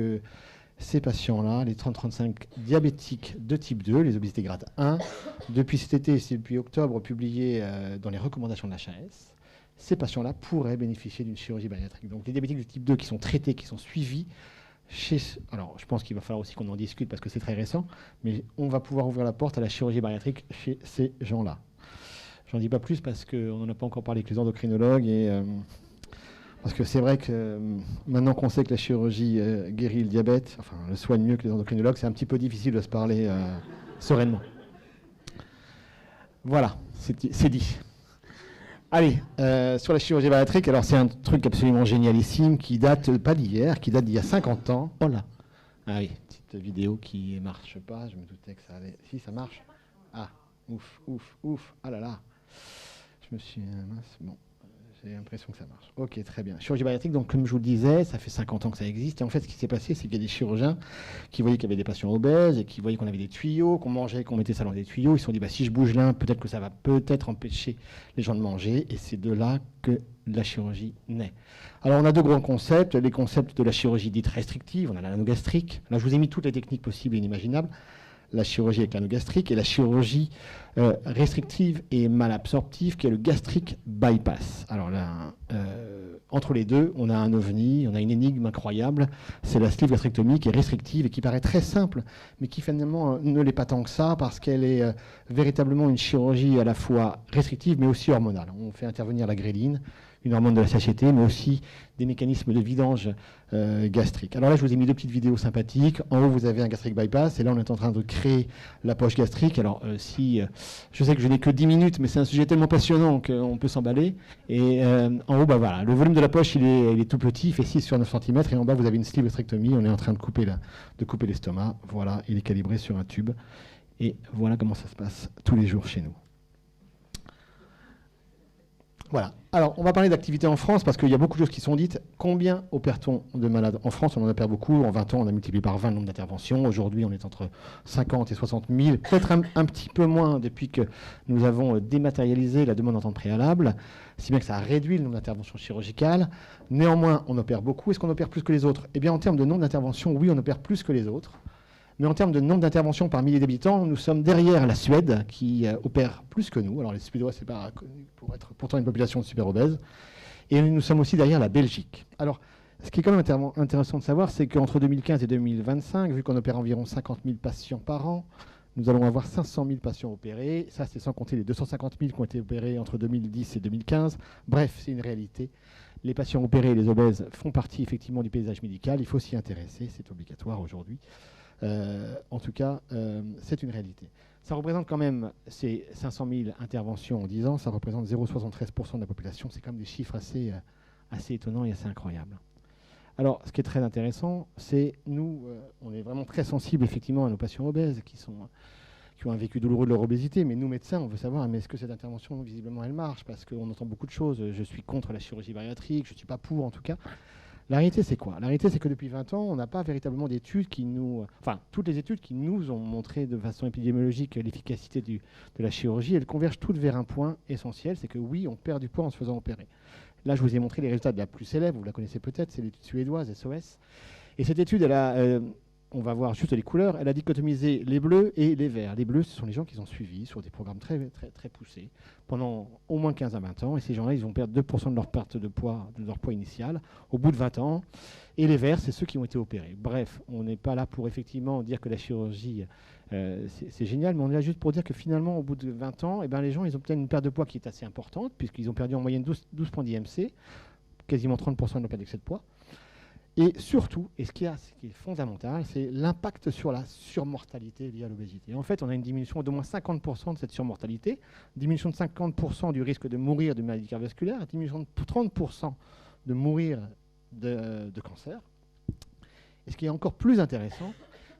ces patients-là, les 30-35 diabétiques de type 2, les obésités grade 1, depuis cet été, c'est depuis octobre publié dans les recommandations de l'HAS, ces patients-là pourraient bénéficier d'une chirurgie bariatrique. Donc les diabétiques de type 2 qui sont traités, qui sont suivis, alors je pense qu'il va falloir aussi qu'on en discute parce que c'est très récent, mais on va pouvoir ouvrir la porte à la chirurgie bariatrique chez ces gens-là. J'en dis pas plus parce qu'on n'en a pas encore parlé avec les endocrinologues et... Parce que c'est vrai que maintenant qu'on sait que la chirurgie guérit le diabète, enfin le soigne mieux que les endocrinologues, c'est un petit peu difficile de se parler sereinement. Voilà, c'est dit. Allez, sur la chirurgie bariatrique, alors c'est un truc absolument génialissime qui date pas d'hier, qui date d'il y a 50 ans. Oh là. Ah oui, petite vidéo qui ne marche pas, je me doutais que ça allait... Si, ça marche. Ah, ouf, ah là là. Je me suis... mince, bon. J'ai l'impression que ça marche. Ok, très bien. Chirurgie bariatrique, donc comme je vous le disais, ça fait 50 ans que ça existe. Et en fait, ce qui s'est passé, c'est qu'il y a des chirurgiens qui voyaient qu'il y avait des patients obèses et qui voyaient qu'on avait des tuyaux, qu'on mangeait, qu'on mettait ça dans des tuyaux. Ils se sont dit, si je bouge l'un, peut-être que ça va peut-être empêcher les gens de manger. Et c'est de là que la chirurgie naît. Alors, on a deux grands concepts. Les concepts de la chirurgie dite restrictive. On a l'anogastrique. Là, je vous ai mis toutes les techniques possibles et inimaginables. La chirurgie avec l'anogastrique et la chirurgie restrictive et malabsorptive qui est le gastric bypass. Alors là, entre les deux, on a un ovni, on a une énigme incroyable. C'est la sleeve gastrectomie qui est restrictive et qui paraît très simple, mais qui finalement ne l'est pas tant que ça parce qu'elle est véritablement une chirurgie à la fois restrictive mais aussi hormonale. On fait intervenir la gréline, une hormone de la satiété, mais aussi des mécanismes de vidange gastrique. Alors là, je vous ai mis deux petites vidéos sympathiques. En haut, vous avez un gastric bypass, et là, on est en train de créer la poche gastrique. Alors, je sais que je n'ai que 10 minutes, mais c'est un sujet tellement passionnant qu'on peut s'emballer. Et en haut, voilà, le volume de la poche, il est tout petit, il fait 6 sur 9 cm, et en bas, vous avez une sleeve gastrectomie. On est en train de couper l'estomac. Voilà, il est calibré sur un tube. Et voilà comment ça se passe tous les jours chez nous. Voilà. Alors, on va parler d'activité en France parce qu'il y a beaucoup de choses qui sont dites. Combien opère-t-on de malades en France? On en opère beaucoup. En 20 ans, on a multiplié par 20 le nombre d'interventions. Aujourd'hui, on est entre 50 et 60 000. Peut-être un petit peu moins depuis que nous avons dématérialisé la demande d'entente préalable, si bien que ça a réduit le nombre d'interventions chirurgicales. Néanmoins, on opère beaucoup. Est-ce qu'on opère plus que les autres? Eh bien, en termes de nombre d'interventions, oui, on opère plus que les autres. Mais en termes de nombre d'interventions par millier d'habitants, nous sommes derrière la Suède, qui opère plus que nous. Alors les Suédois, c'est pas connu pour être pourtant une population de super obèses. Et nous sommes aussi derrière la Belgique. Alors, ce qui est quand même intéressant de savoir, c'est qu'entre 2015 et 2025, vu qu'on opère environ 50 000 patients par an, nous allons avoir 500 000 patients opérés. Ça, c'est sans compter les 250 000 qui ont été opérés entre 2010 et 2015. Bref, c'est une réalité. Les patients opérés et les obèses font partie effectivement du paysage médical. Il faut s'y intéresser, c'est obligatoire aujourd'hui. En tout cas, c'est une réalité. Ça représente quand même ces 500 000 interventions en 10 ans, ça représente 0,73% de la population. C'est quand même des chiffres assez étonnants et assez incroyables. Alors, ce qui est très intéressant, c'est nous, on est vraiment très sensibles effectivement à nos patients obèses qui ont un vécu douloureux de leur obésité, mais nous médecins, on veut savoir, mais est-ce que cette intervention, visiblement, elle marche? Parce qu'on entend beaucoup de choses. Je suis contre la chirurgie bariatrique, je ne suis pas pour en tout cas. La réalité, c'est quoi? La réalité, c'est que depuis 20 ans, on n'a pas véritablement d'études qui nous... Enfin, toutes les études qui nous ont montré de façon épidémiologique l'efficacité de la chirurgie, elles convergent toutes vers un point essentiel, c'est que oui, on perd du poids en se faisant opérer. Là, je vous ai montré les résultats de la plus célèbre, vous la connaissez peut-être, c'est l'étude suédoise, SOS. Et cette étude, elle a... on va voir juste les couleurs. Elle a dichotomisé les bleus et les verts. Les bleus, ce sont les gens qui ont suivi sur des programmes très, très, très poussés pendant au moins 15 à 20 ans. Et ces gens-là, ils vont perdre 2% de leur perte de poids, de leur poids initial, au bout de 20 ans. Et les verts, c'est ceux qui ont été opérés. Bref, on n'est pas là pour effectivement dire que la chirurgie, c'est génial, mais on est là juste pour dire que finalement, au bout de 20 ans, eh ben, les gens, ils obtiennent une perte de poids qui est assez importante, puisqu'ils ont perdu en moyenne 12 points d'IMC, quasiment 30% de leur perte d'excès de poids. Et surtout, et ce qui est fondamental, c'est l'impact sur la surmortalité liée à l'obésité. En fait, on a une diminution d'au moins 50% de cette surmortalité, diminution de 50% du risque de mourir de maladie cardiovasculaire, diminution de 30% de mourir de cancer. Et ce qui est encore plus intéressant,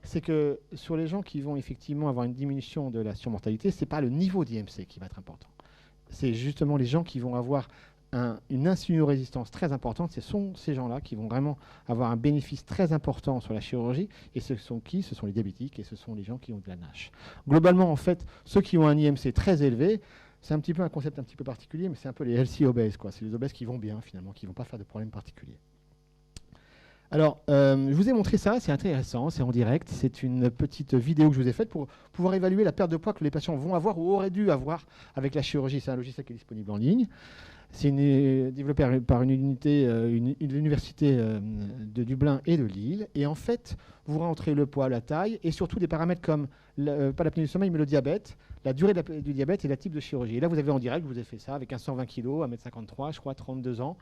c'est que sur les gens qui vont effectivement avoir une diminution de la surmortalité, ce n'est pas le niveau d'IMC qui va être important. C'est justement les gens qui vont avoir une insulino-résistance très importante. Ce sont ces gens-là qui vont vraiment avoir un bénéfice très important sur la chirurgie. Et ce sont qui? Ce sont les diabétiques et ce sont les gens qui ont de la NASH. Globalement, en fait, ceux qui ont un IMC très élevé, c'est un petit peu un concept un petit peu particulier, mais c'est un peu les healthy obèses, quoi. C'est les obèses qui vont bien, finalement, qui ne vont pas faire de problèmes particuliers. Alors, je vous ai montré ça, c'est intéressant, c'est en direct. C'est une petite vidéo que je vous ai faite pour pouvoir évaluer la perte de poids que les patients vont avoir ou auraient dû avoir avec la chirurgie. C'est un logiciel qui est disponible en ligne. C'est développé par une unité, l'université de Dublin et de Lille. Et en fait, vous rentrez le poids, la taille et surtout des paramètres comme, pas l'apnée du sommeil, mais le diabète, la durée du diabète et le type de chirurgie. Et là, vous avez en direct, je vous ai fait ça avec un 120 kg, 1m53, je crois, 32 ans.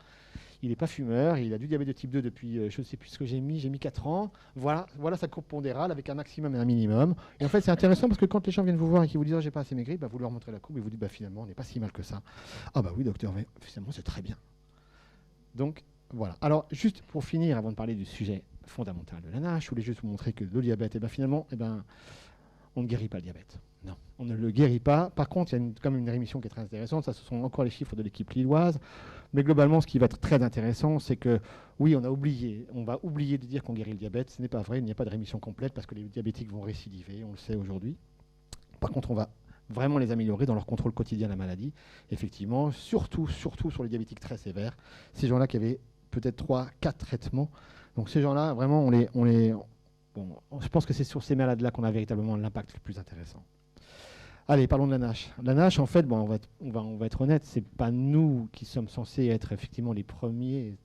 Il n'est pas fumeur, il a du diabète de type 2 depuis, je ne sais plus ce que j'ai mis 4 ans. Voilà sa courbe pondérale avec un maximum et un minimum. Et en fait, c'est intéressant parce que quand les gens viennent vous voir et qu'ils vous disent oh, j'ai pas assez maigri, bah, vous leur montrez la courbe et vous dites bah, finalement, on n'est pas si mal que ça. Ah bah oui, docteur, mais finalement, c'est très bien. Donc, voilà. Alors, juste pour finir, avant de parler du sujet fondamental de la NASH, je voulais juste vous montrer que le diabète, finalement, on ne guérit pas le diabète. Non, on ne le guérit pas. Par contre, il y a quand même une rémission qui est très intéressante. Ça, ce sont encore les chiffres de l'équipe lilloise. Mais globalement, ce qui va être très intéressant, c'est que, oui, on va oublier de dire qu'on guérit le diabète. Ce n'est pas vrai, il n'y a pas de rémission complète parce que les diabétiques vont récidiver, on le sait aujourd'hui. Par contre, on va vraiment les améliorer dans leur contrôle quotidien de la maladie. Effectivement, surtout sur les diabétiques très sévères, ces gens-là qui avaient peut-être 3-4 traitements. Donc ces gens-là, vraiment, je pense que c'est sur ces malades-là qu'on a véritablement l'impact le plus intéressant. Allez, parlons de la NASH. La NASH, en fait, on va être honnête, c'est pas nous qui sommes censés être effectivement les premiers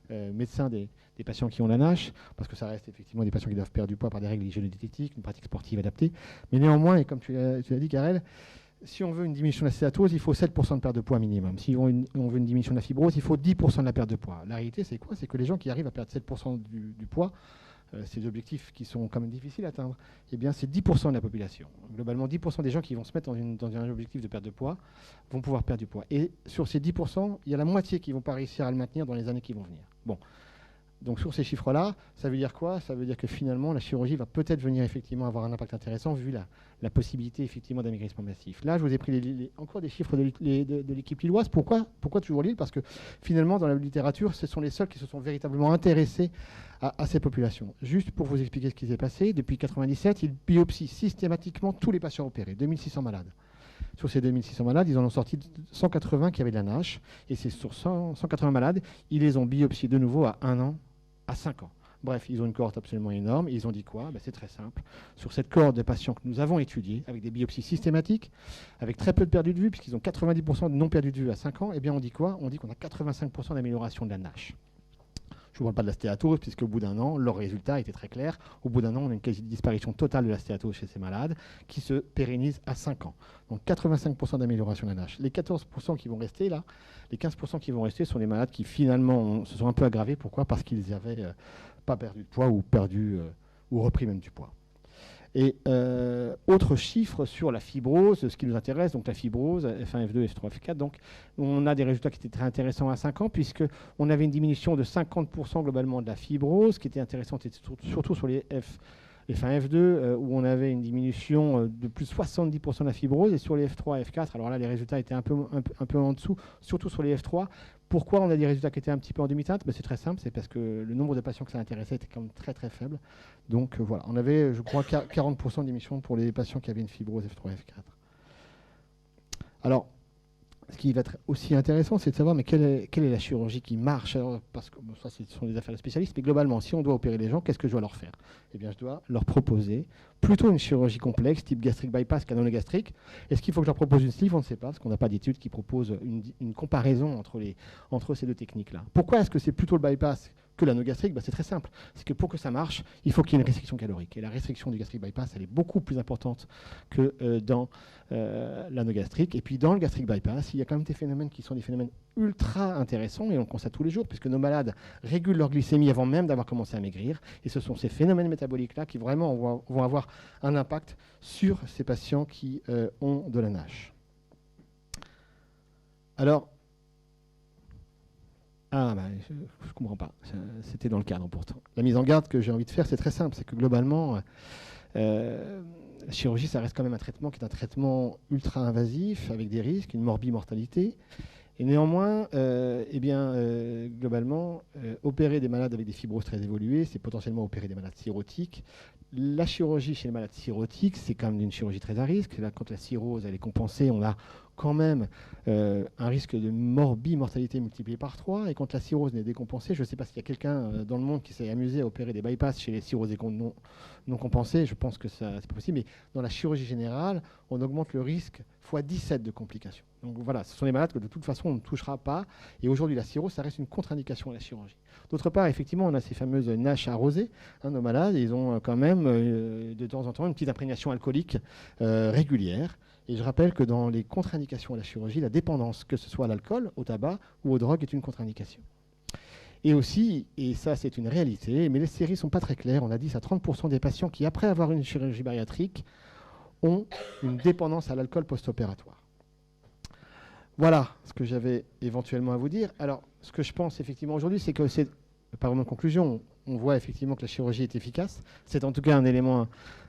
médecins des patients qui ont la NASH, parce que ça reste effectivement des patients qui doivent perdre du poids par des règles hygiéno-diététiques, une pratique sportive adaptée. Mais néanmoins, et comme tu l'as dit, Karel, si on veut une diminution de la stéatose, il faut 7% de perte de poids minimum. Si on veut une diminution de la fibrose, il faut 10% de la perte de poids. La réalité, c'est quoi? C'est que les gens qui arrivent à perdre 7% du poids, ces objectifs qui sont quand même difficiles à atteindre, eh bien, c'est 10% de la population. Globalement, 10% des gens qui vont se mettre dans un objectif de perte de poids vont pouvoir perdre du poids. Et sur ces 10%, il y a la moitié qui ne vont pas réussir à le maintenir dans les années qui vont venir. Bon. Donc sur ces chiffres-là, ça veut dire quoi? Ça veut dire que finalement, la chirurgie va peut-être venir effectivement avoir un impact intéressant vu la possibilité effectivement d'amaigrissement massif. Là, je vous ai pris encore des chiffres de l'équipe lilloise. Pourquoi toujours Lille? Parce que finalement, dans la littérature, ce sont les seuls qui se sont véritablement intéressés à ces populations. Juste pour vous expliquer ce qui s'est passé, depuis 1997, ils biopsient systématiquement tous les patients opérés, 2600 malades. Sur ces 2600 malades, ils en ont sorti 180 qui avaient de la NASH. Et c'est sur 180 malades, ils les ont biopsiés de nouveau à 1 an, à 5 ans. Bref, ils ont une cohorte absolument énorme. Et ils ont dit quoi? C'est très simple. Sur cette cohorte de patients que nous avons étudiés, avec des biopsies systématiques, avec très peu de perdu de vue, puisqu'ils ont 90% de non perdu de vue à 5 ans, eh bien on dit quoi? On dit qu'on a 85% d'amélioration de la NASH. Je ne vous parle pas de la stéatose, puisqu'au bout d'un an, leur résultat était très clair. Au bout d'un an, on a une quasi-disparition totale de la stéatose chez ces malades, qui se pérennise à 5 ans. Donc 85% d'amélioration de la NASH. Les 14% qui vont rester là, les 15% qui vont rester sont des malades qui finalement se sont un peu aggravés. Pourquoi? Parce qu'ils n'avaient pas perdu de poids ou repris même du poids. Et autre chiffre sur la fibrose, ce qui nous intéresse, donc la fibrose, F1, F2, F3, F4, donc on a des résultats qui étaient très intéressants à 5 ans, puisqu'on avait une diminution de 50% globalement de la fibrose, qui était intéressante surtout sur les les fins F2, où on avait une diminution de plus de 70% de la fibrose, et sur les F3 et F4, alors là, les résultats étaient un peu en dessous, surtout sur les F3. Pourquoi on a des résultats qui étaient un petit peu en demi-teinte? C'est très simple, c'est parce que le nombre de patients que ça intéressait était quand même très très faible. Donc voilà, on avait, je crois, 40% d'émissions pour les patients qui avaient une fibrose F3 et F4. Alors, ce qui va être aussi intéressant, c'est de savoir mais quelle est la chirurgie qui marche. Alors, parce que bon, ça, ce sont des affaires de spécialistes, mais globalement, si on doit opérer les gens, qu'est-ce que je dois leur faire? Eh bien, je dois leur proposer plutôt une chirurgie complexe, type gastrique bypass, canonogastrique. Est-ce qu'il faut que je leur propose une sleeve? On ne sait pas, parce qu'on n'a pas d'études qui proposent une comparaison entre ces deux techniques-là. Pourquoi est-ce que c'est plutôt le bypass que l'anogastrique? C'est très simple. C'est que pour que ça marche, il faut qu'il y ait une restriction calorique. Et la restriction du gastrique bypass, elle est beaucoup plus importante que dans l'anogastrique. Et puis dans le gastrique bypass, il y a quand même des phénomènes qui sont des phénomènes ultra intéressants, et on le constate tous les jours, puisque nos malades régulent leur glycémie avant même d'avoir commencé à maigrir. Et ce sont ces phénomènes métaboliques-là qui vraiment vont avoir un impact sur ces patients qui ont de la NASH. Alors, je ne comprends pas. C'était dans le cadre pourtant. La mise en garde que j'ai envie de faire, c'est très simple. C'est que globalement, la chirurgie, ça reste quand même un traitement qui est un traitement ultra invasif, avec des risques, une morbimortalité. Et néanmoins, globalement, opérer des malades avec des fibroses très évoluées, c'est potentiellement opérer des malades cirrhotiques. La chirurgie chez les malades cirrhotiques, c'est quand même une chirurgie très à risque. Là, quand la cirrhose elle est compensée, on a quand même un risque de morbimortalité multiplié par 3. Et quand la cirrhose n'est décompensée, je ne sais pas s'il y a quelqu'un dans le monde qui s'est amusé à opérer des bypass chez les cirrhoses non compensées. Je pense que ça, c'est pas possible. Mais dans la chirurgie générale, on augmente le risque x 17 de complications. Donc voilà, ce sont des malades que de toute façon on ne touchera pas. Et aujourd'hui, la cirrhose, ça reste une contre-indication à la chirurgie. D'autre part, effectivement, on a ces fameuses NASH arrosées. Nos malades, ils ont quand même de temps en temps une petite imprégnation alcoolique régulière. Et je rappelle que dans les contre-indications à la chirurgie, la dépendance, que ce soit à l'alcool, au tabac ou aux drogues, est une contre-indication. Et aussi, et ça c'est une réalité, mais les séries ne sont pas très claires, on a 10 à 30% des patients qui, après avoir une chirurgie bariatrique, ont une dépendance à l'alcool post-opératoire. Voilà ce que j'avais éventuellement à vous dire. Alors, ce que je pense effectivement aujourd'hui, c'est que c'est, par mon conclusion, on voit effectivement que la chirurgie est efficace. C'est en tout cas un élément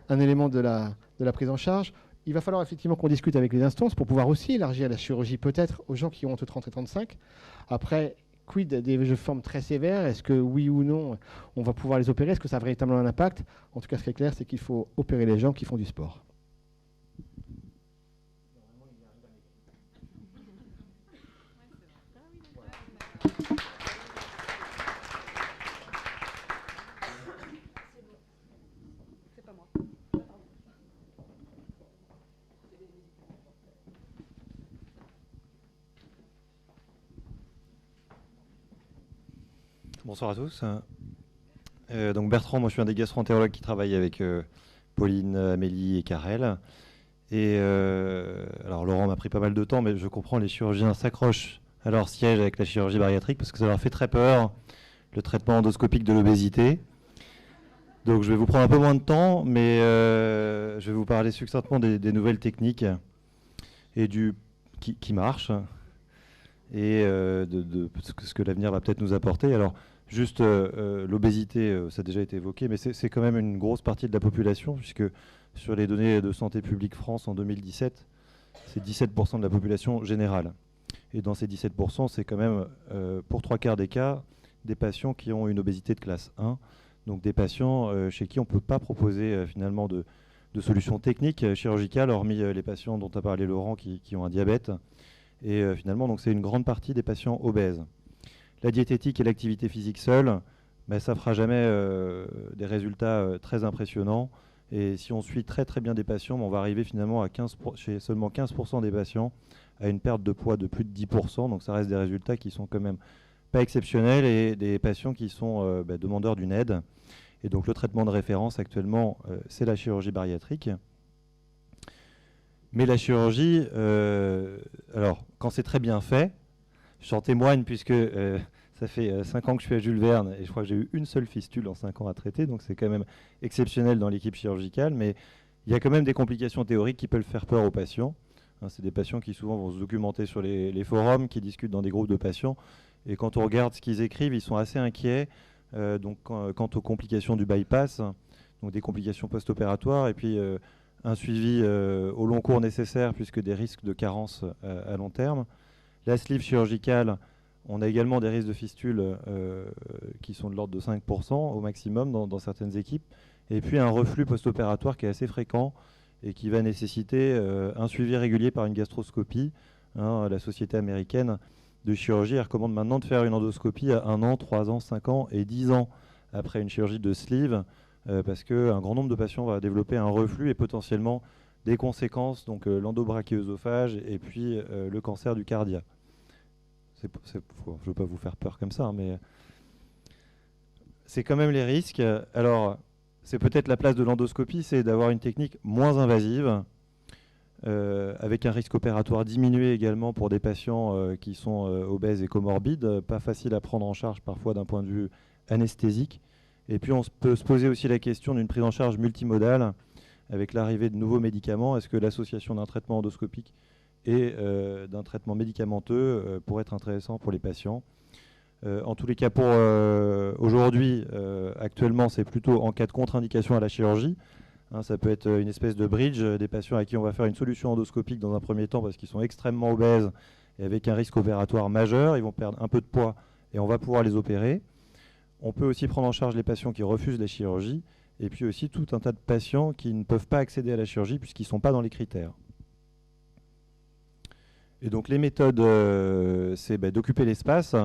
de la prise en charge. Il va falloir effectivement qu'on discute avec les instances pour pouvoir aussi élargir la chirurgie peut-être aux gens qui ont entre 30 et 35. Après, quid des formes très sévères? Est-ce que oui ou non, on va pouvoir les opérer? Est-ce que ça a véritablement un impact? En tout cas, ce qui est clair, c'est qu'il faut opérer les gens qui font du sport. Bonsoir à tous. Donc Bertrand, moi je suis un des gastro-entérologues qui travaille avec Pauline, Amélie et Karel. Et alors Laurent m'a pris pas mal de temps, mais je comprends, les chirurgiens s'accrochent à leur siège avec la chirurgie bariatrique parce que ça leur fait très peur, le traitement endoscopique de l'obésité. Donc je vais vous prendre un peu moins de temps, mais je vais vous parler succinctement des nouvelles techniques et qui marchent et de ce que l'avenir va peut-être nous apporter. Alors juste l'obésité, ça a déjà été évoqué, mais c'est quand même une grosse partie de la population, puisque sur les données de Santé publique France en 2017, c'est 17% de la population générale. Et dans ces 17%, c'est quand même, pour 3/4 des cas, des patients qui ont une obésité de classe 1, donc des patients chez qui on ne peut pas proposer finalement de solutions techniques chirurgicales, hormis les patients dont a parlé Laurent qui ont un diabète. Et finalement, donc c'est une grande partie des patients obèses. La diététique et l'activité physique seule, ça ne fera jamais des résultats très impressionnants. Et si on suit très très bien des patients, on va arriver finalement à chez seulement 15% des patients à une perte de poids de plus de 10%. Donc ça reste des résultats qui sont quand même pas exceptionnels et des patients qui sont demandeurs d'une aide. Et donc le traitement de référence actuellement, c'est la chirurgie bariatrique. Mais la chirurgie, alors quand c'est très bien fait, j'en témoigne puisque ça fait 5 ans que je suis à Jules Verne et je crois que j'ai eu une seule fistule en 5 ans à traiter, donc c'est quand même exceptionnel dans l'équipe chirurgicale, mais il y a quand même des complications théoriques qui peuvent faire peur aux patients. C'est des patients qui souvent vont se documenter sur les forums, qui discutent dans des groupes de patients, et quand on regarde ce qu'ils écrivent, ils sont assez inquiets. Donc quant aux complications du bypass, donc des complications post-opératoires, et puis un suivi au long cours nécessaire, puisque des risques de carence à long terme. La sleeve chirurgicale, on a également des risques de fistule qui sont de l'ordre de 5% au maximum dans certaines équipes, et puis un reflux post-opératoire qui est assez fréquent et qui va nécessiter un suivi régulier par une gastroscopie. La société américaine de chirurgie recommande maintenant de faire une endoscopie à 1 an, 3 ans, 5 ans et 10 ans après une chirurgie de sleeve, parce qu'un grand nombre de patients va développer un reflux et potentiellement des conséquences, donc l'endobrachioœsophage et puis le cancer du cardia. Je ne veux pas vous faire peur comme ça, mais c'est quand même les risques. Alors, c'est peut-être la place de l'endoscopie, c'est d'avoir une technique moins invasive, avec un risque opératoire diminué également pour des patients qui sont obèses et comorbides, pas facile à prendre en charge parfois d'un point de vue anesthésique. Et puis on peut se poser aussi la question d'une prise en charge multimodale avec l'arrivée de nouveaux médicaments. Est-ce que l'association d'un traitement endoscopique et d'un traitement médicamenteux pourrait être intéressant pour les patients? En tous les cas, pour aujourd'hui, actuellement, c'est plutôt en cas de contre-indication à la chirurgie. Ça peut être une espèce de bridge, des patients à qui on va faire une solution endoscopique dans un premier temps parce qu'ils sont extrêmement obèses et avec un risque opératoire majeur. Ils vont perdre un peu de poids et on va pouvoir les opérer. On peut aussi prendre en charge les patients qui refusent la chirurgie et puis aussi tout un tas de patients qui ne peuvent pas accéder à la chirurgie puisqu'ils ne sont pas dans les critères. Et donc les méthodes, c'est d'occuper l'espace.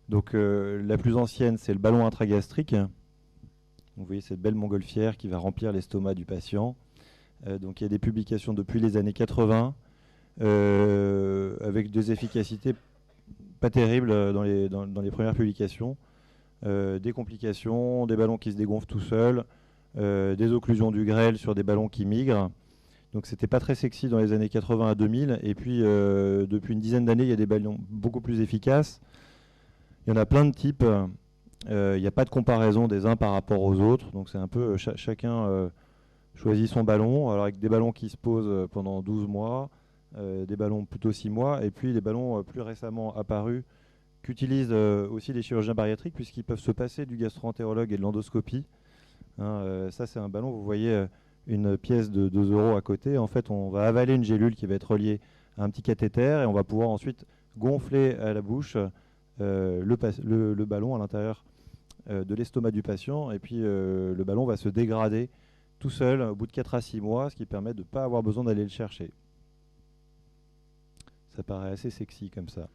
Donc la plus ancienne, c'est le ballon intragastrique. Vous voyez cette belle montgolfière qui va remplir l'estomac du patient. Donc il y a des publications depuis les années 80 avec des efficacités pas terribles dans les premières publications. Des complications, des ballons qui se dégonflent tout seuls, des occlusions du grêle sur des ballons qui migrent. Donc c'était pas très sexy dans les années 80 à 2000. Et puis depuis une dizaine d'années, il y a des ballons beaucoup plus efficaces. Il y en a plein de types. Il n'y a pas de comparaison des uns par rapport aux autres, donc c'est un peu chacun choisit son ballon, alors avec des ballons qui se posent pendant 12 mois, des ballons plutôt 6 mois, et puis des ballons plus récemment apparus qu'utilisent aussi les chirurgiens bariatriques puisqu'ils peuvent se passer du gastro-entérologue et de l'endoscopie. Ça c'est un ballon, vous voyez une pièce de 2 € à côté, en fait on va avaler une gélule qui va être reliée à un petit cathéter et on va pouvoir ensuite gonfler à la bouche le ballon à l'intérieur de l'estomac du patient, et puis le ballon va se dégrader tout seul au bout de 4 à 6 mois, ce qui permet de ne pas avoir besoin d'aller le chercher. Ça paraît assez sexy comme ça.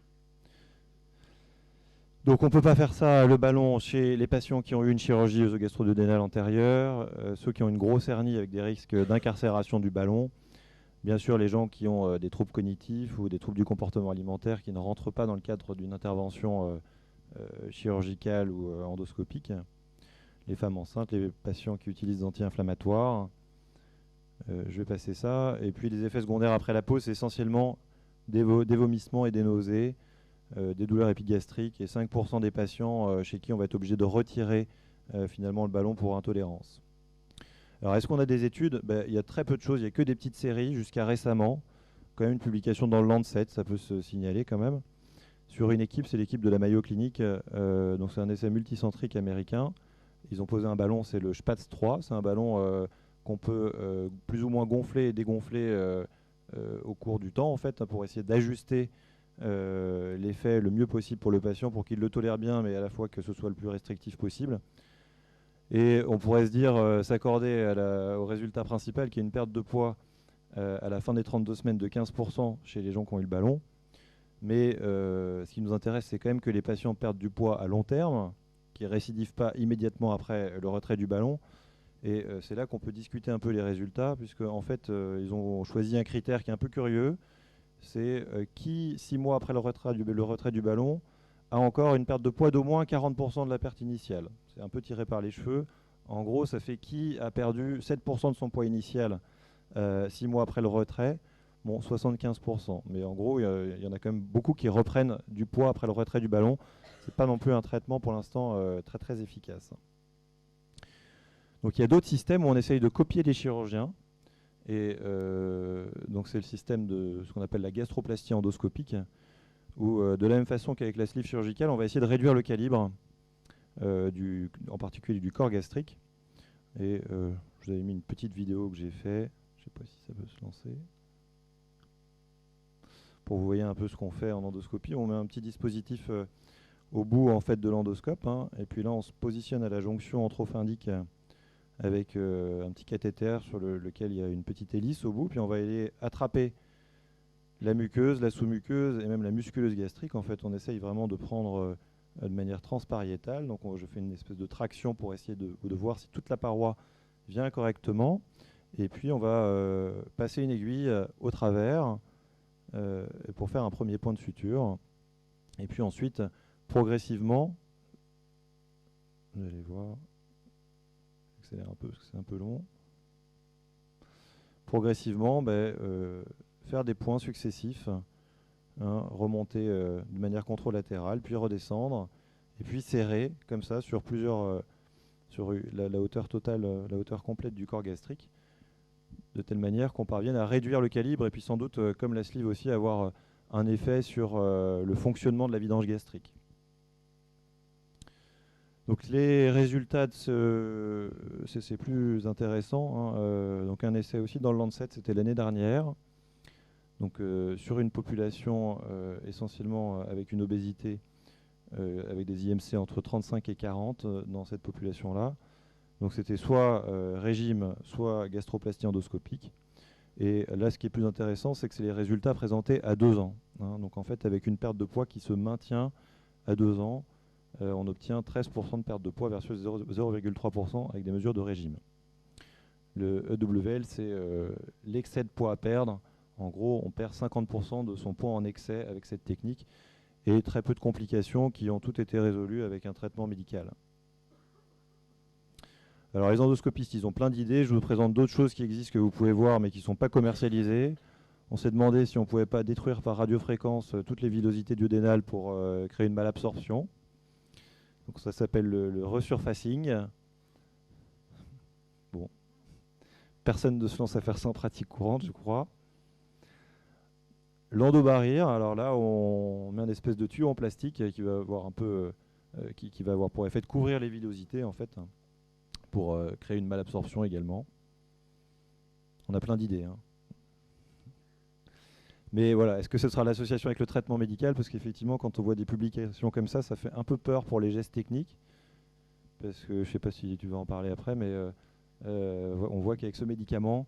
Donc on ne peut pas faire ça, le ballon, chez les patients qui ont eu une chirurgie œsogastro-duodénale antérieure, ceux qui ont une grosse hernie avec des risques d'incarcération du ballon, bien sûr les gens qui ont des troubles cognitifs ou des troubles du comportement alimentaire qui ne rentrent pas dans le cadre d'une intervention chirurgicale ou endoscopique, les femmes enceintes, les patients qui utilisent des anti-inflammatoires. Je vais passer ça. Et puis les effets secondaires après la pause, c'est essentiellement des vomissements et des nausées, des douleurs épigastriques et 5% des patients chez qui on va être obligé de retirer finalement le ballon pour intolérance. Alors est-ce qu'on a des études? Il y a très peu de choses, il n'y a que des petites séries jusqu'à récemment. Quand même une publication dans le Lancet, ça peut se signaler quand même. Sur une équipe, c'est l'équipe de la Mayo Clinic, donc c'est un essai multicentrique américain. Ils ont posé un ballon, c'est le Spatz 3, c'est un ballon qu'on peut plus ou moins gonfler et dégonfler au cours du temps en fait, pour essayer d'ajuster l'effet le mieux possible pour le patient pour qu'il le tolère bien mais à la fois que ce soit le plus restrictif possible. Et on pourrait se dire s'accorder au résultat principal qui est une perte de poids à la fin des 32 semaines de 15% chez les gens qui ont eu le ballon. Mais ce qui nous intéresse, c'est quand même que les patients perdent du poids à long terme, qui ne récidivent pas immédiatement après le retrait du ballon. Et c'est là qu'on peut discuter un peu les résultats, puisque en fait, ils ont choisi un critère qui est un peu curieux. C'est qui, 6 mois après le retrait du ballon, a encore une perte de poids d'au moins 40% de la perte initiale. C'est un peu tiré par les cheveux. En gros, ça fait qui a perdu 7% de son poids initial 6 mois après le retrait. Bon, 75%. Mais en gros, il y en a quand même beaucoup qui reprennent du poids après le retrait du ballon. Ce n'est pas non plus un traitement pour l'instant très très efficace. Donc il y a d'autres systèmes où on essaye de copier les chirurgiens. Et donc c'est le système de ce qu'on appelle la gastroplastie endoscopique, où de la même façon qu'avec la sleeve chirurgicale, on va essayer de réduire le calibre, en particulier du corps gastrique. Et je vous avais mis une petite vidéo que j'ai fait. Je ne sais pas si ça peut se lancer. Pour que vous voyez un peu ce qu'on fait en endoscopie, on met un petit dispositif au bout en fait de l'endoscope, hein, et puis là on se positionne à la jonction antrophindique avec un petit cathéter sur lequel il y a une petite hélice au bout, puis on va aller attraper la muqueuse, la sous-muqueuse et même la musculeuse gastrique. En fait, on essaye vraiment de prendre de manière transpariétale. Donc je fais une espèce de traction pour essayer de voir si toute la paroi vient correctement. Et puis on va passer une aiguille au travers pour faire un premier point de suture. Et puis ensuite, progressivement, vous allez voir, j'accélère un peu parce que c'est un peu long. Progressivement, faire des points successifs, hein, remonter de manière controlatérale, puis redescendre, et puis serrer comme ça sur plusieurs, sur la hauteur totale, la hauteur complète du corps gastrique, de telle manière qu'on parvienne à réduire le calibre et puis sans doute, comme la sleeve aussi, avoir un effet sur le fonctionnement de la vidange gastrique. Donc les résultats, c'est plus intéressant, hein, donc un essai aussi dans le Lancet, c'était l'année dernière. Donc sur une population essentiellement avec une obésité, avec des IMC entre 35 et 40 dans cette population-là. Donc c'était soit régime, soit gastroplastie endoscopique. Et là, ce qui est plus intéressant, c'est que c'est les résultats présentés à 2 ans. Hein. Donc en fait, avec une perte de poids qui se maintient à 2 ans, on obtient 13% de perte de poids versus 0,3% avec des mesures de régime. Le EWL, c'est l'excès de poids à perdre. En gros, on perd 50% de son poids en excès avec cette technique et très peu de complications qui ont toutes été résolues avec un traitement médical. Alors les endoscopistes, ils ont plein d'idées. Je vous présente d'autres choses qui existent que vous pouvez voir mais qui ne sont pas commercialisées. On s'est demandé si on ne pouvait pas détruire par radiofréquence toutes les villosités duodénales pour créer une malabsorption. Donc ça s'appelle le resurfacing. Bon. Personne ne se lance à faire ça en pratique courante, je crois. L'endobarrière, alors là, on met un espèce de tuyau en plastique qui va avoir un peu, qui va avoir pour effet de couvrir les villosités en fait, hein, pour créer une malabsorption également. On a plein d'idées. Hein. Mais voilà, est-ce que ce sera l'association avec le traitement médical? Parce qu'effectivement, quand on voit des publications comme ça fait un peu peur pour les gestes techniques. Parce que je ne sais pas si tu vas en parler après, mais on voit qu'avec ce médicament,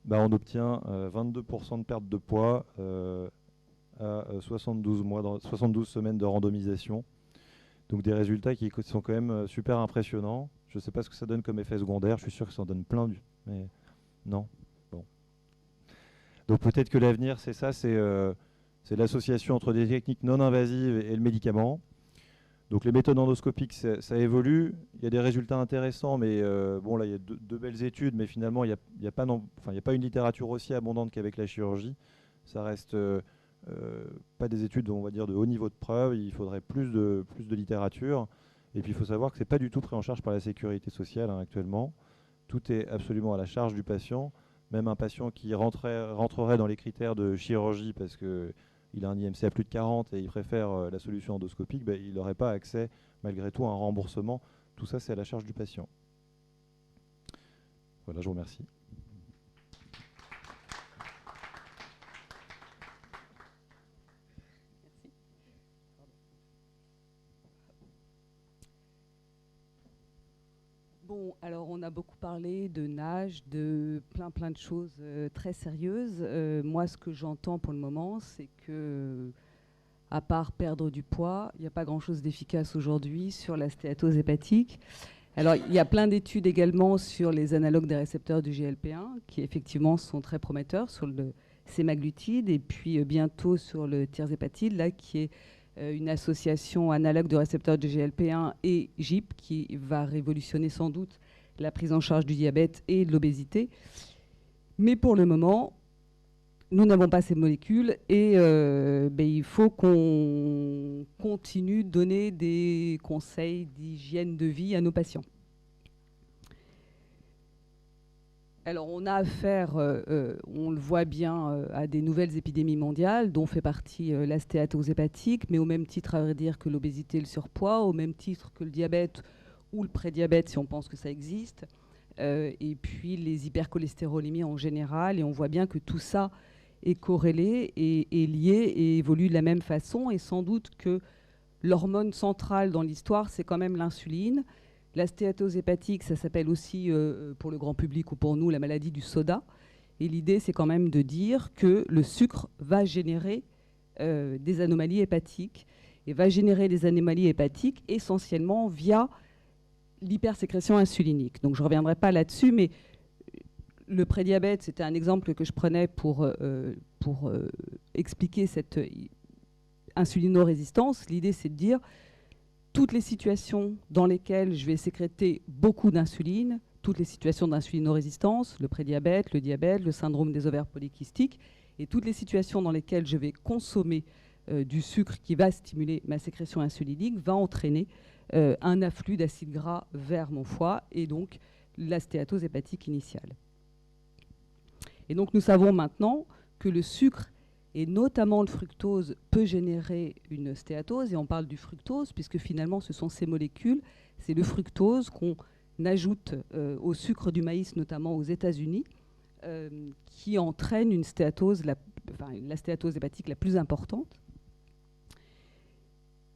on obtient 22% de perte de poids à 72 semaines de randomisation. Donc des résultats qui sont quand même super impressionnants. Je ne sais pas ce que ça donne comme effet secondaire, je suis sûr que ça en donne plein, mais non. Bon. Donc peut-être que l'avenir, c'est ça, c'est l'association entre des techniques non invasives et le médicament. Donc les méthodes endoscopiques, ça évolue. Il y a des résultats intéressants, mais bon là il y a deux belles études, mais finalement il n'y a pas une littérature aussi abondante qu'avec la chirurgie. Ça reste pas des études, on va dire, de haut niveau de preuve. Il faudrait plus de littérature. Et puis il faut savoir que c'est pas du tout pris en charge par la sécurité sociale hein, actuellement. Tout est absolument à la charge du patient. Même un patient qui rentrerait dans les critères de chirurgie parce que il a un IMC à plus de 40 et il préfère la solution endoscopique, il n'aurait pas accès malgré tout à un remboursement. Tout ça, c'est à la charge du patient. Voilà, je vous remercie. Bon, alors on a beaucoup parlé de nage, de plein de choses très sérieuses. Moi, ce que j'entends pour le moment, c'est que, à part perdre du poids, il n'y a pas grand-chose d'efficace aujourd'hui sur la stéatose hépatique. Alors, il y a plein d'études également sur les analogues des récepteurs du GLP-1, qui effectivement sont très prometteurs sur le sémaglutide, et puis bientôt sur le tirzépatide, là, qui est une association analogue de récepteurs de GLP-1 et GIP qui va révolutionner sans doute la prise en charge du diabète et de l'obésité. Mais pour le moment, nous n'avons pas ces molécules et il faut qu'on continue de donner des conseils d'hygiène de vie à nos patients. Alors on a affaire, on le voit bien, à des nouvelles épidémies mondiales dont fait partie la stéatose hépatique, mais au même titre à vrai dire que l'obésité et le surpoids, au même titre que le diabète ou le prédiabète si on pense que ça existe. et puis les hypercholestérolémies en général. Et on voit bien que tout ça est corrélé et lié et évolue de la même façon. Et sans doute que l'hormone centrale dans l'histoire, c'est quand même l'insuline. La stéatose hépatique, ça s'appelle aussi, pour le grand public ou pour nous, la maladie du soda. Et l'idée, c'est quand même de dire que le sucre va générer des anomalies hépatiques, et va générer des anomalies hépatiques essentiellement via l'hypersécrétion insulinique. Donc je ne reviendrai pas là-dessus, mais le prédiabète, c'était un exemple que je prenais pour expliquer cette insulinorésistance. L'idée, c'est de dire toutes les situations dans lesquelles je vais sécréter beaucoup d'insuline, toutes les situations d'insulinorésistance, le prédiabète, le diabète, le syndrome des ovaires polykystiques, et toutes les situations dans lesquelles je vais consommer du sucre qui va stimuler ma sécrétion insulinique, va entraîner un afflux d'acide gras vers mon foie, et donc la stéatose hépatique initiale. Et donc nous savons maintenant que le sucre, et notamment le fructose, peut générer une stéatose, et on parle du fructose, puisque finalement ce sont ces molécules, c'est le fructose qu'on ajoute au sucre du maïs, notamment aux États-Unis, qui entraîne une stéatose, la stéatose hépatique la plus importante.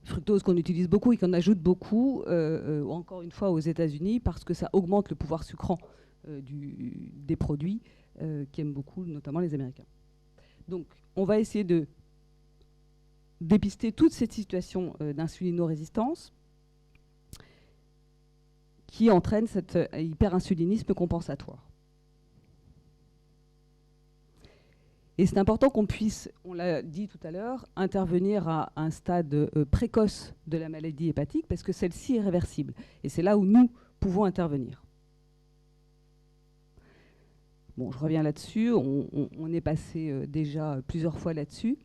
Fructose qu'on utilise beaucoup et qu'on ajoute beaucoup, encore une fois aux États-Unis, parce que ça augmente le pouvoir sucrant des produits qu'aiment beaucoup, notamment les Américains. Donc, on va essayer de dépister toute cette situation d'insulinorésistance qui entraîne cet hyperinsulinisme compensatoire. Et c'est important qu'on puisse, on l'a dit tout à l'heure, intervenir à un stade précoce de la maladie hépatique, parce que celle-ci est réversible. Et c'est là où nous pouvons intervenir. Bon, je reviens là-dessus, on est passé déjà plusieurs fois là-dessus.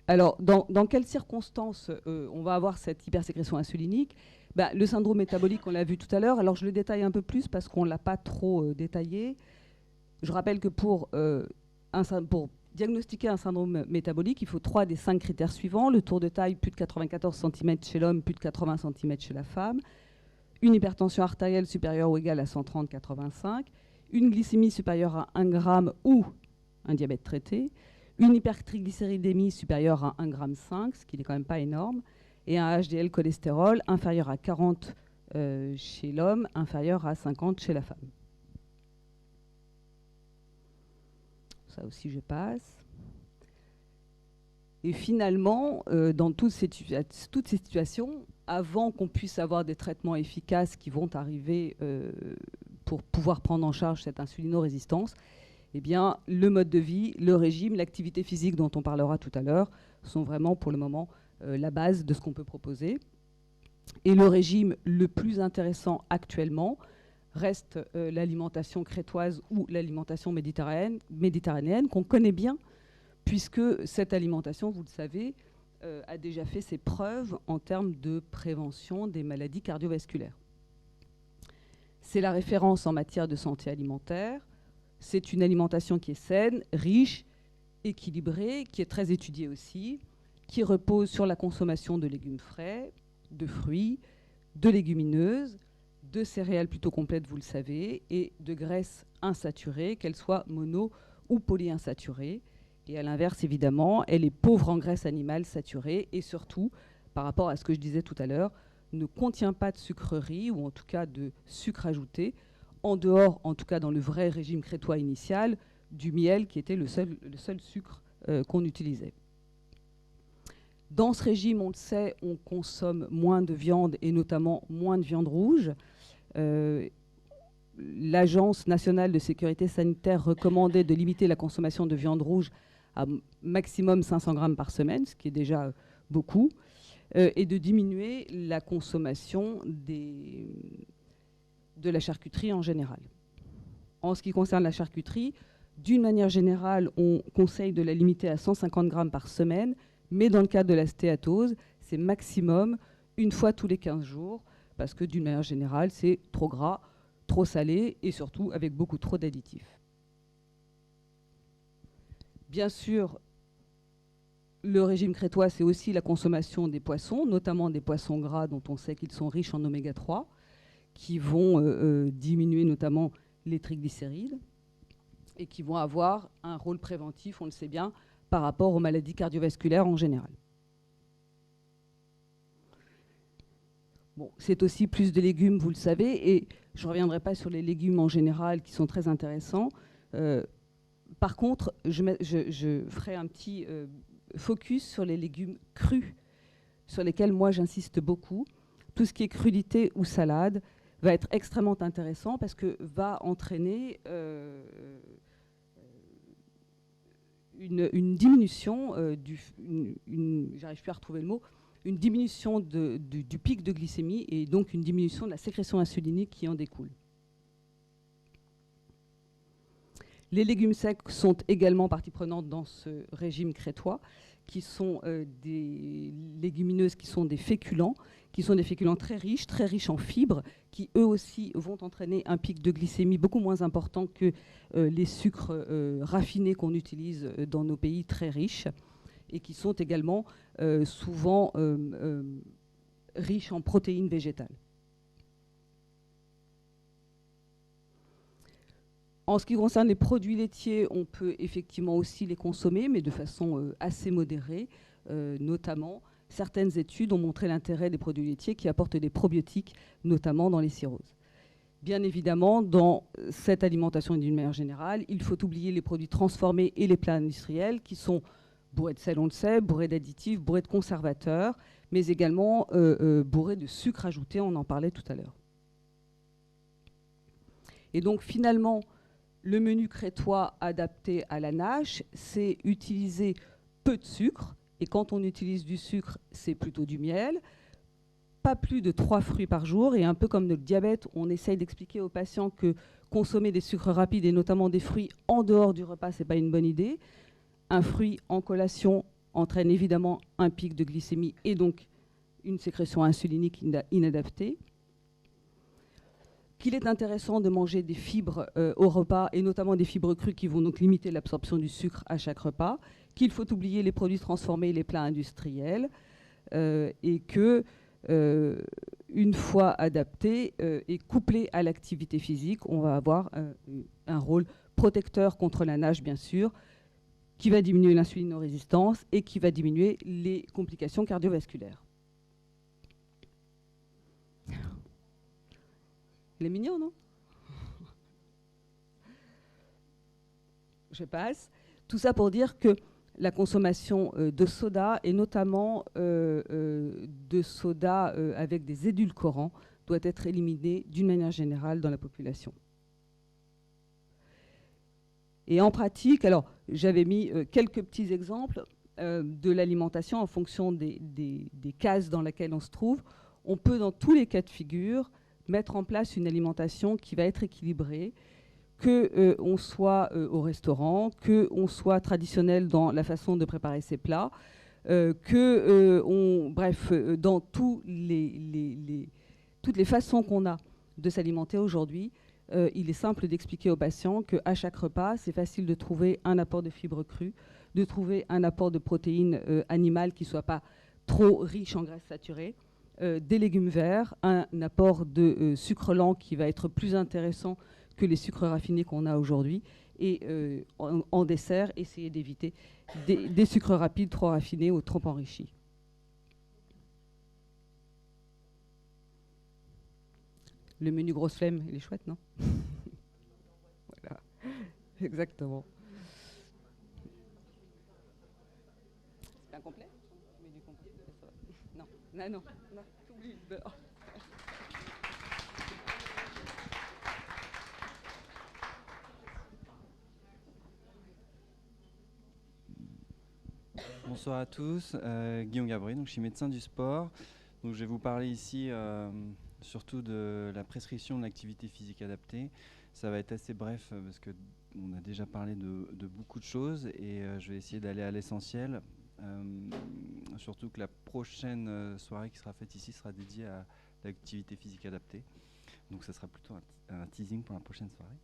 Alors, dans quelles circonstances on va avoir cette hypersécrétion insulinique ? Le syndrome métabolique, on l'a vu tout à l'heure. Alors, je le détaille un peu plus parce qu'on ne l'a pas trop détaillé. Je rappelle que pour diagnostiquer un syndrome métabolique, il faut 3 des 5 critères suivants. Le tour de taille, plus de 94 cm chez l'homme, plus de 80 cm chez la femme. Une hypertension artérielle supérieure ou égale à 130/85. Une glycémie supérieure à 1 g ou un diabète traité. Une hypertriglycéridémie supérieure à 1,5 g, ce qui n'est quand même pas énorme. Et un HDL cholestérol inférieur à 40 chez l'homme, inférieur à 50 chez la femme. Ça aussi, je passe. Et finalement, dans toutes ces situations, avant qu'on puisse avoir des traitements efficaces qui vont arriver pour pouvoir prendre en charge cette insulinorésistance, eh bien, le mode de vie, le régime, l'activité physique dont on parlera tout à l'heure sont vraiment pour le moment la base de ce qu'on peut proposer. Et le régime le plus intéressant actuellement reste l'alimentation crétoise ou l'alimentation méditerranéenne qu'on connaît bien, puisque cette alimentation, vous le savez, a déjà fait ses preuves en termes de prévention des maladies cardiovasculaires. C'est la référence en matière de santé alimentaire. C'est une alimentation qui est saine, riche, équilibrée, qui est très étudiée aussi, qui repose sur la consommation de légumes frais, de fruits, de légumineuses, de céréales plutôt complètes, vous le savez, et de graisses insaturées, qu'elles soient mono ou polyinsaturées. Et à l'inverse, évidemment, elle est pauvre en graisses animales saturées et surtout, par rapport à ce que je disais tout à l'heure, ne contient pas de sucreries ou en tout cas de sucre ajouté, en dehors, en tout cas dans le vrai régime crétois initial, du miel qui était le seul sucre qu'on utilisait. Dans ce régime, on le sait, on consomme moins de viande et notamment moins de viande rouge. L'Agence nationale de sécurité sanitaire recommandait de limiter la consommation de viande rouge à maximum 500 grammes par semaine, ce qui est déjà beaucoup, et de diminuer la consommation de la charcuterie en général. En ce qui concerne la charcuterie, d'une manière générale, on conseille de la limiter à 150 grammes par semaine, mais dans le cas de la stéatose, c'est maximum une fois tous les 15 jours, parce que d'une manière générale, c'est trop gras, trop salé et surtout avec beaucoup trop d'additifs. Bien sûr, le régime crétois, c'est aussi la consommation des poissons, notamment des poissons gras dont on sait qu'ils sont riches en oméga 3, qui vont diminuer notamment les triglycérides et qui vont avoir un rôle préventif, on le sait bien, par rapport aux maladies cardiovasculaires en général. Bon, c'est aussi plus de légumes, vous le savez, et je ne reviendrai pas sur les légumes en général qui sont très intéressants. Par contre, je ferai un petit focus sur les légumes crus, sur lesquels moi j'insiste beaucoup. Tout ce qui est crudité ou salade va être extrêmement intéressant parce que va entraîner une diminution j'arrive plus à retrouver le mot, une diminution du pic de glycémie et donc une diminution de la sécrétion insulinique qui en découle. Les légumes secs sont également partie prenante dans ce régime crétois, qui sont des légumineuses qui sont des féculents très riches en fibres, qui eux aussi vont entraîner un pic de glycémie beaucoup moins important que les sucres raffinés qu'on utilise dans nos pays très riches, et qui sont également souvent riches en protéines végétales. En ce qui concerne les produits laitiers, on peut effectivement aussi les consommer, mais de façon assez modérée. Notamment, certaines études ont montré l'intérêt des produits laitiers qui apportent des probiotiques, notamment dans les cirrhoses. Bien évidemment, dans cette alimentation d'une manière générale, il faut oublier les produits transformés et les plats industriels qui sont bourrés de sel, on le sait, bourrés d'additifs, bourrés de conservateurs, mais également bourrés de sucre ajouté, on en parlait tout à l'heure. Et donc finalement, le menu crétois adapté à la NASH, c'est utiliser peu de sucre. Et quand on utilise du sucre, c'est plutôt du miel. Pas plus de 3 fruits par jour. Et un peu comme le diabète, on essaye d'expliquer aux patients que consommer des sucres rapides et notamment des fruits en dehors du repas, ce n'est pas une bonne idée. Un fruit en collation entraîne évidemment un pic de glycémie et donc une sécrétion insulinique inadaptée. Qu'il est intéressant de manger des fibres au repas, et notamment des fibres crues qui vont donc limiter l'absorption du sucre à chaque repas, qu'il faut oublier les produits transformés et les plats industriels, et que, une fois adapté et couplé à l'activité physique, on va avoir un rôle protecteur contre la NASH, bien sûr, qui va diminuer l'insulinorésistance et qui va diminuer les complications cardiovasculaires. Il est mignon, non? Je passe. Tout ça pour dire que la consommation de soda, et notamment de soda avec des édulcorants, doit être éliminée d'une manière générale dans la population. Et en pratique, alors j'avais mis quelques petits exemples de l'alimentation en fonction des cases dans lesquelles on se trouve. On peut, dans tous les cas de figure, mettre en place une alimentation qui va être équilibrée, qu'on soit au restaurant, qu'on soit traditionnel dans la façon de préparer ses plats, bref, dans toutes les façons qu'on a de s'alimenter aujourd'hui, il est simple d'expliquer aux patients qu'à chaque repas, c'est facile de trouver un apport de fibres crues, de trouver un apport de protéines animales qui ne soit pas trop riche en graisses saturées, des légumes verts, un apport de sucre lent qui va être plus intéressant que les sucres raffinés qu'on a aujourd'hui, et en dessert, essayer d'éviter des sucres rapides trop raffinés ou trop enrichis. Le menu grosse flemme, il est chouette, non? Voilà, exactement. C'est incomplet? Menu complet? Non, non, non, non, t'oublies le beurre. Bonsoir à tous, Guillaume Gabry, donc je suis médecin du sport. Donc je vais vous parler ici surtout de la prescription de l'activité physique adaptée. Ça va être assez bref parce qu'on a déjà parlé de beaucoup de choses, et je vais essayer d'aller à l'essentiel. Surtout que la prochaine soirée qui sera faite ici sera dédiée à l'activité physique adaptée. Donc ça sera plutôt un teasing pour la prochaine soirée.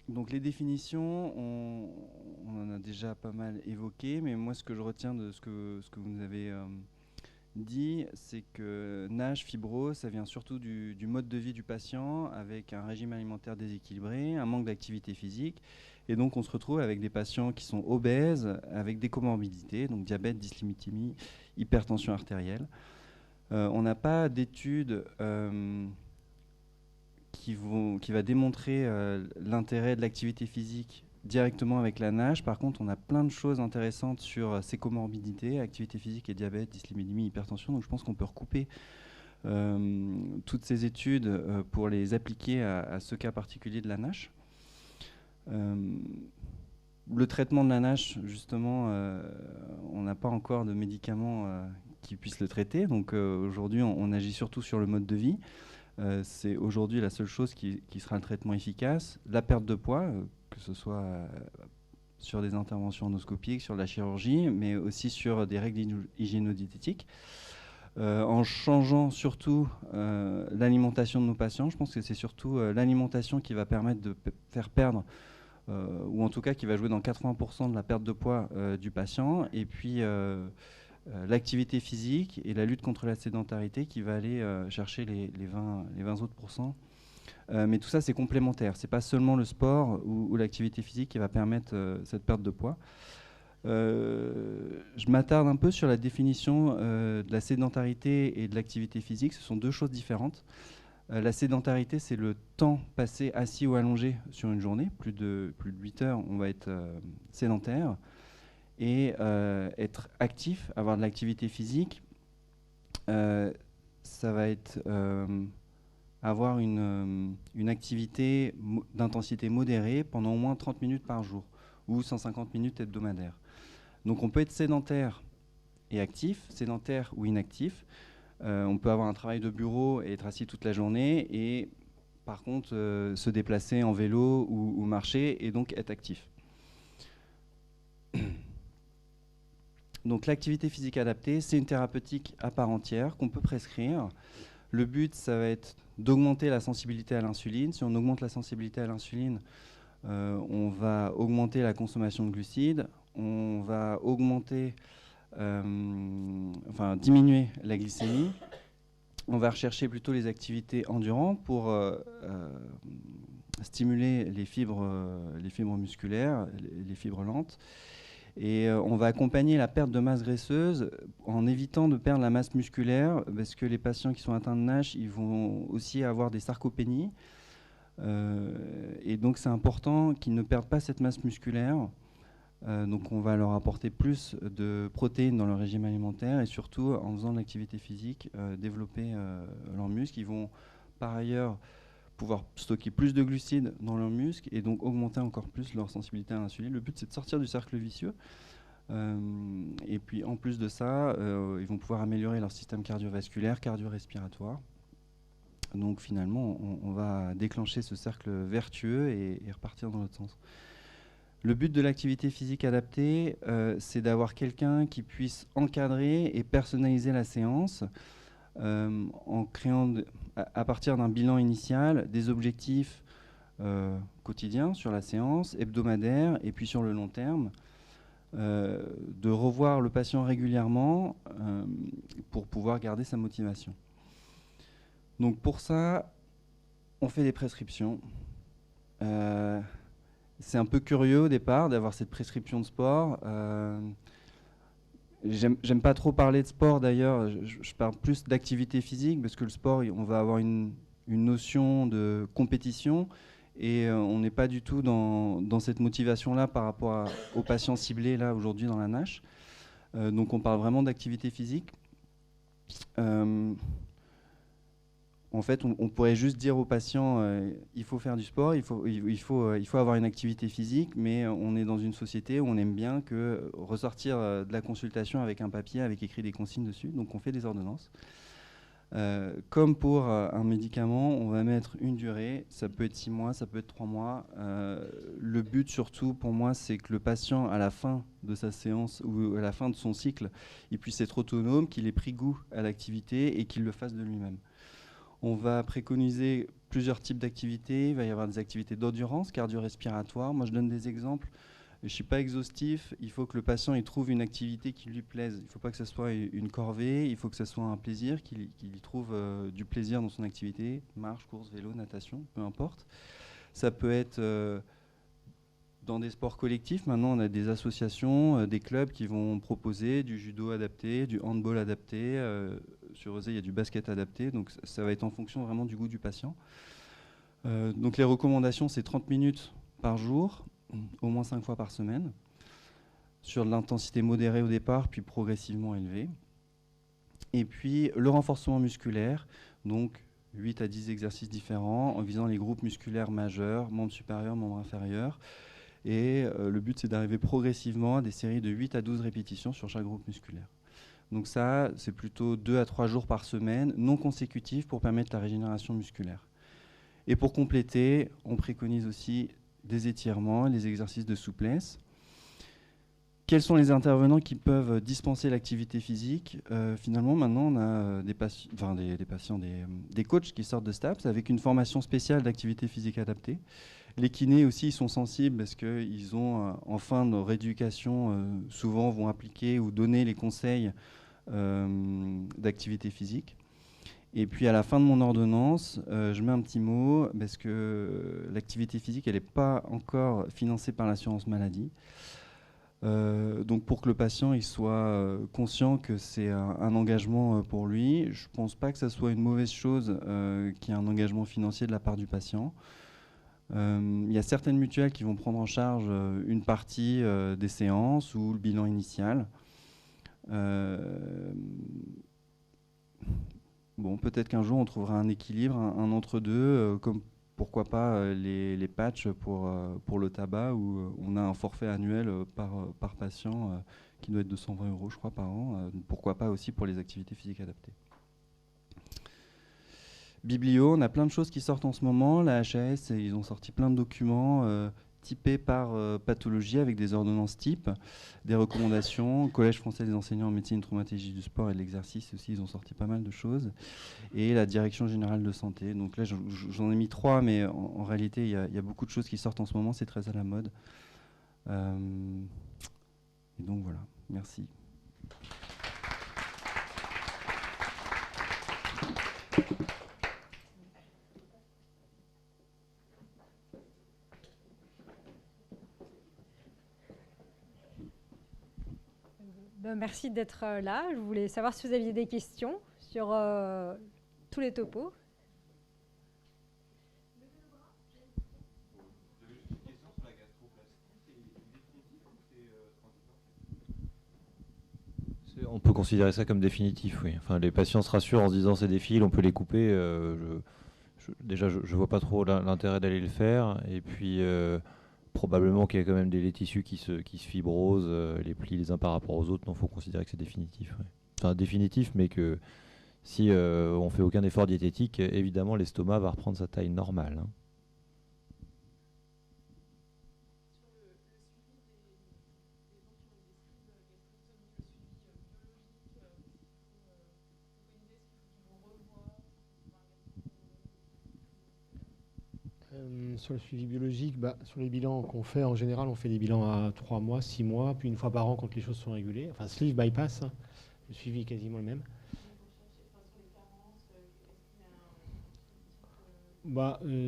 Donc les définitions, on en a déjà pas mal évoqué, mais moi ce que je retiens de ce que vous nous avez dit, c'est que NASH, fibro, ça vient surtout du mode de vie du patient, avec un régime alimentaire déséquilibré, un manque d'activité physique. Et donc, on se retrouve avec des patients qui sont obèses, avec des comorbidités, donc diabète, dyslipidémie, hypertension artérielle. On n'a pas d'études qui va démontrer l'intérêt de l'activité physique directement avec la NASH. Par contre, on a plein de choses intéressantes sur ces comorbidités, activité physique et diabète, dyslipidémie, hypertension. Donc je pense qu'on peut recouper toutes ces études pour les appliquer à ce cas particulier de la NASH. Le traitement de la NASH, justement, on n'a pas encore de médicaments qui puissent le traiter. Donc aujourd'hui, on agit surtout sur le mode de vie. C'est aujourd'hui la seule chose qui sera le traitement efficace. La perte de poids, que ce soit sur des interventions endoscopiques, sur la chirurgie, mais aussi sur des règles hygiéno-diététiques. En changeant surtout l'alimentation de nos patients, je pense que c'est surtout l'alimentation qui va permettre de faire perdre, ou en tout cas qui va jouer dans 80% de la perte de poids du patient, et puis l'activité physique et la lutte contre la sédentarité qui va aller chercher les 20 autres pourcents. Mais tout ça, c'est complémentaire. Ce n'est pas seulement le sport ou l'activité physique qui va permettre cette perte de poids. Je m'attarde un peu sur la définition de la sédentarité et de l'activité physique. Ce sont deux choses différentes. La sédentarité, c'est le temps passé assis ou allongé sur une journée. Plus de 8 heures, on va être sédentaire. Et être actif, avoir de l'activité physique, ça va être avoir une activité d'intensité modérée pendant au moins 30 minutes par jour ou 150 minutes hebdomadaires. Donc on peut être sédentaire et actif, sédentaire ou inactif. On peut avoir un travail de bureau et être assis toute la journée et par contre se déplacer en vélo ou marcher et donc être actif. Donc l'activité physique adaptée, c'est une thérapeutique à part entière qu'on peut prescrire. Le but, ça va être d'augmenter la sensibilité à l'insuline. Si on augmente la sensibilité à l'insuline, on va augmenter la consommation de glucides, on va diminuer la glycémie. On va rechercher plutôt les activités endurantes pour stimuler les fibres musculaires, les fibres lentes. Et on va accompagner la perte de masse graisseuse en évitant de perdre la masse musculaire, parce que les patients qui sont atteints de NASH, ils vont aussi avoir des sarcopénies. Et donc c'est important qu'ils ne perdent pas cette masse musculaire. Donc on va leur apporter plus de protéines dans leur régime alimentaire et surtout en faisant de l'activité physique, développer leurs muscles. Ils vont par ailleurs pouvoir stocker plus de glucides dans leurs muscles et donc augmenter encore plus leur sensibilité à l'insuline. Le but, c'est de sortir du cercle vicieux. Et puis, en plus de ça, ils vont pouvoir améliorer leur système cardiovasculaire, cardio-respiratoire. Donc, finalement, on va déclencher ce cercle vertueux et repartir dans l'autre sens. Le but de l'activité physique adaptée, c'est d'avoir quelqu'un qui puisse encadrer et personnaliser la séance en créant à partir d'un bilan initial, des objectifs quotidiens sur la séance, hebdomadaire et puis sur le long terme, de revoir le patient régulièrement pour pouvoir garder sa motivation. Donc pour ça, on fait des prescriptions. C'est un peu curieux au départ d'avoir cette prescription de sport. J'aime pas trop parler de sport d'ailleurs, je parle plus d'activité physique parce que le sport, on va avoir une notion de compétition et on n'est pas du tout dans cette motivation-là par rapport aux patients ciblés là aujourd'hui dans la NASH. Donc on parle vraiment d'activité physique. En fait, on pourrait juste dire aux patients il faut faire du sport, il faut avoir une activité physique, mais on est dans une société où on aime bien que ressortir de la consultation avec un papier avec écrit des consignes dessus, donc on fait des ordonnances. Comme pour un médicament, on va mettre une durée, ça peut être 6 mois, ça peut être 3 mois. Le but surtout pour moi, c'est que le patient, à la fin de sa séance ou à la fin de son cycle, il puisse être autonome, qu'il ait pris goût à l'activité et qu'il le fasse de lui-même. On va préconiser plusieurs types d'activités. Il va y avoir des activités d'endurance, cardio-respiratoire. Moi, je donne des exemples. Je ne suis pas exhaustif, il faut que le patient il trouve une activité qui lui plaise. Il ne faut pas que ce soit une corvée, il faut que ce soit un plaisir, qu'il y trouve du plaisir dans son activité, marche, course, vélo, natation, peu importe. Ça peut être dans des sports collectifs. Maintenant, on a des associations, des clubs qui vont proposer du judo adapté, du handball adapté. Sur Euzé, il y a du basket adapté. Donc ça va être en fonction vraiment du goût du patient. Donc les recommandations, c'est 30 minutes par jour, au moins 5 fois par semaine, sur de l'intensité modérée au départ, puis progressivement élevée. Et puis le renforcement musculaire, donc 8 à 10 exercices différents, en visant les groupes musculaires majeurs, membres supérieurs, membres inférieurs. Et le but, c'est d'arriver progressivement à des séries de 8 à 12 répétitions sur chaque groupe musculaire. Donc ça, c'est plutôt 2 à 3 jours par semaine, non consécutifs, pour permettre la régénération musculaire. Et pour compléter, on préconise aussi des étirements et des exercices de souplesse. Quels sont les intervenants qui peuvent dispenser l'activité physique ? Finalement, maintenant, on a des coachs qui sortent de STAPS avec une formation spéciale d'activité physique adaptée. Les kinés aussi, ils sont sensibles parce qu'ils ont, en fin de rééducation, souvent vont appliquer ou donner les conseils d'activité physique. Et puis à la fin de mon ordonnance, je mets un petit mot parce que l'activité physique, elle n'est pas encore financée par l'assurance maladie. Donc pour que le patient il soit conscient que c'est un engagement pour lui, je ne pense pas que ça soit une mauvaise chose qu'il y ait un engagement financier de la part du patient. Il y a certaines mutuelles qui vont prendre en charge une partie des séances ou le bilan initial. Bon, peut-être qu'un jour on trouvera un équilibre, un entre-deux, comme pourquoi pas les patchs pour le tabac, où on a un forfait annuel par patient qui doit être de 120 € je crois par an. Pourquoi pas aussi pour les activités physiques adaptées. Biblio, on a plein de choses qui sortent en ce moment. La HAS, ils ont sorti plein de documents typés par pathologie avec des ordonnances types, des recommandations. Collège français des enseignants en médecine, traumatologie du sport et de l'exercice aussi, ils ont sorti pas mal de choses. Et la direction générale de santé. Donc là, j'en ai mis 3, mais en réalité, il y a beaucoup de choses qui sortent en ce moment. C'est très à la mode. Et donc voilà, merci. Merci d'être là. Je voulais savoir si vous aviez des questions sur tous les topos. On peut considérer ça comme définitif, oui. Enfin, les patients se rassurent en se disant c'est des fils, on peut les couper. Déjà, je vois pas trop l'intérêt d'aller le faire. Et puis, probablement qu'il y a quand même des tissus qui se fibrosent, les plis les uns par rapport aux autres. Donc, il faut considérer que c'est définitif. Oui. Enfin, définitif, mais que si on fait aucun effort diététique, évidemment, l'estomac va reprendre sa taille normale. Hein. Sur le suivi biologique, sur les bilans qu'on fait, en général, on fait des bilans à 3 mois, 6 mois, puis une fois par an quand les choses sont régulées. Enfin, sleeve bypass, hein, le suivi est quasiment le même.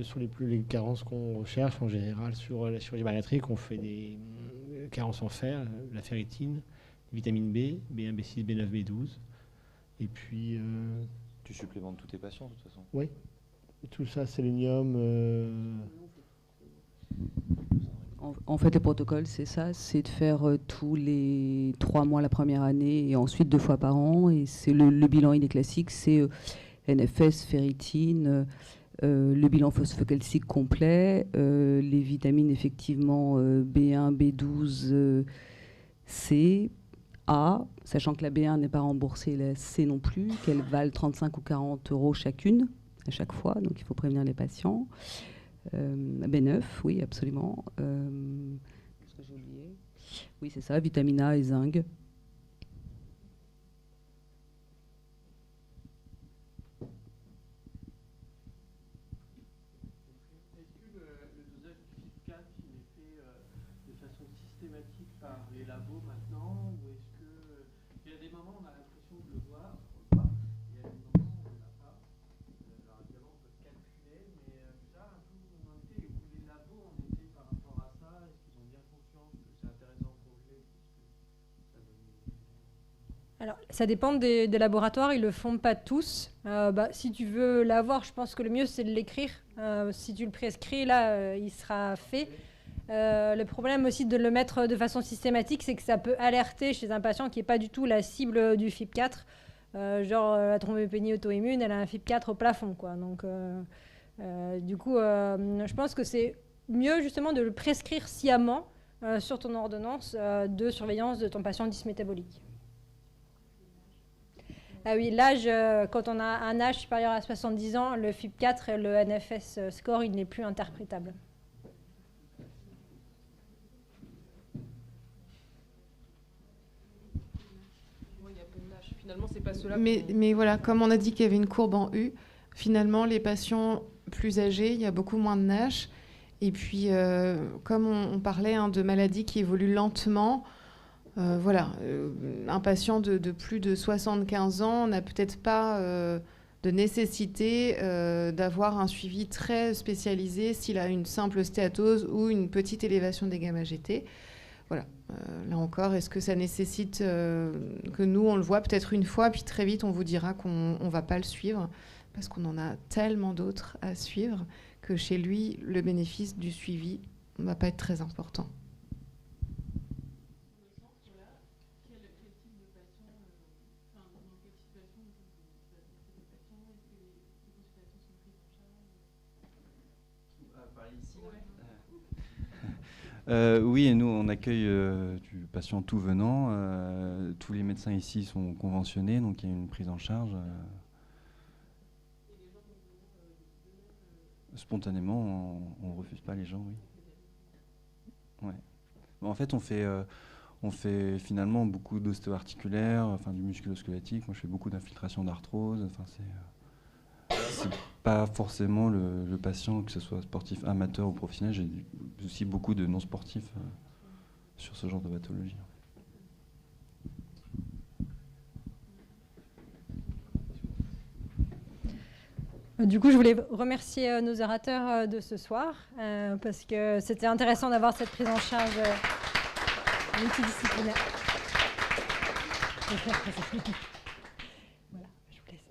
Sur les carences qu'on recherche, en général, sur la chirurgie bariatrique, on fait des carences en fer, la ferritine, vitamine B, B1, B6, B9, B12. Et puis... Tu supplémentes tous tes patients, de toute façon. Oui. Tout ça, sélénium. En fait, le protocole, c'est ça, c'est de faire tous les 3 mois la première année et ensuite 2 fois par an. Et c'est le bilan, il est classique, c'est NFS, ferritine, le bilan phosphocalcique complet, les vitamines effectivement B1, B12, C, A, sachant que la B1 n'est pas remboursée, la C non plus, qu'elles valent 35 ou 40 € chacune. À chaque fois, donc il faut prévenir les patients. B9, oui, absolument. Qu'est-ce que j'ai oublié ? Oui, c'est ça, vitamine A et zinc. Est-ce que le dosage du FIT4 il est fait de façon systématique Alors, ça dépend des laboratoires, ils le font pas tous. Si tu veux l'avoir, je pense que le mieux, c'est de l'écrire. Si tu le prescris, là, il sera fait. Le problème aussi de le mettre de façon systématique, c'est que ça peut alerter chez un patient qui n'est pas du tout la cible du FIP4. Genre, la thrombopénie auto-immune, elle a un FIP4 au plafond, quoi. Donc, du coup, je pense que c'est mieux, justement, de le prescrire sciemment sur ton ordonnance de surveillance de ton patient dysmétabolique. Ah oui, l'âge, quand on a un âge supérieur à 70 ans, le FIP4 et le NFS score, il n'est plus interprétable. Finalement, c'est pas cela. Mais voilà, comme on a dit qu'il y avait une courbe en U, finalement, les patients plus âgés, il y a beaucoup moins de NASH. Et puis, comme on parlait de maladies qui évoluent lentement, un patient de plus de 75 ans n'a peut-être pas de nécessité d'avoir un suivi très spécialisé s'il a une simple stéatose ou une petite élévation des gamma-GT. Voilà. Là encore, est-ce que ça nécessite que nous, on le voit peut-être une fois, puis très vite, on vous dira qu'on ne va pas le suivre, parce qu'on en a tellement d'autres à suivre que chez lui, le bénéfice du suivi ne va pas être très important. Oui, et nous, on accueille du patient tout venant. Tous les médecins ici sont conventionnés, donc il y a une prise en charge. Spontanément, on ne refuse pas les gens, oui. Ouais. En fait, on fait finalement beaucoup d'ostéo-articulaire, enfin du musculo-squelettique. Moi, je fais beaucoup d'infiltration d'arthrose. Enfin, c'est pas forcément le patient, que ce soit sportif amateur ou professionnel. J'ai aussi beaucoup de non-sportifs sur ce genre de pathologie. Du coup, je voulais remercier nos orateurs de ce soir parce que c'était intéressant d'avoir cette prise en charge multidisciplinaire. Voilà, je vous laisse.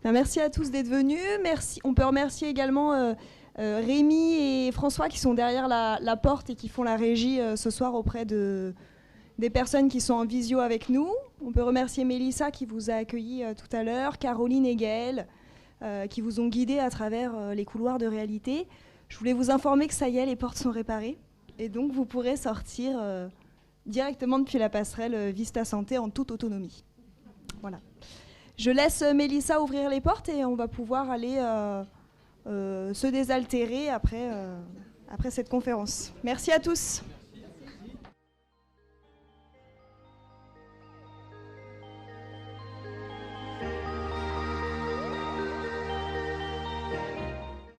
Merci à tous d'être venus. Merci. On peut remercier également Rémi et François qui sont derrière la porte et qui font la régie ce soir auprès des personnes qui sont en visio avec nous. On peut remercier Mélissa qui vous a accueillis tout à l'heure, Caroline et Gaëlle qui vous ont guidés à travers les couloirs de réalité. Je voulais vous informer que ça y est, les portes sont réparées et donc vous pourrez sortir directement depuis la passerelle Vista Santé en toute autonomie. Voilà. Je laisse Mélissa ouvrir les portes et on va pouvoir aller se désaltérer après cette conférence. Merci à tous.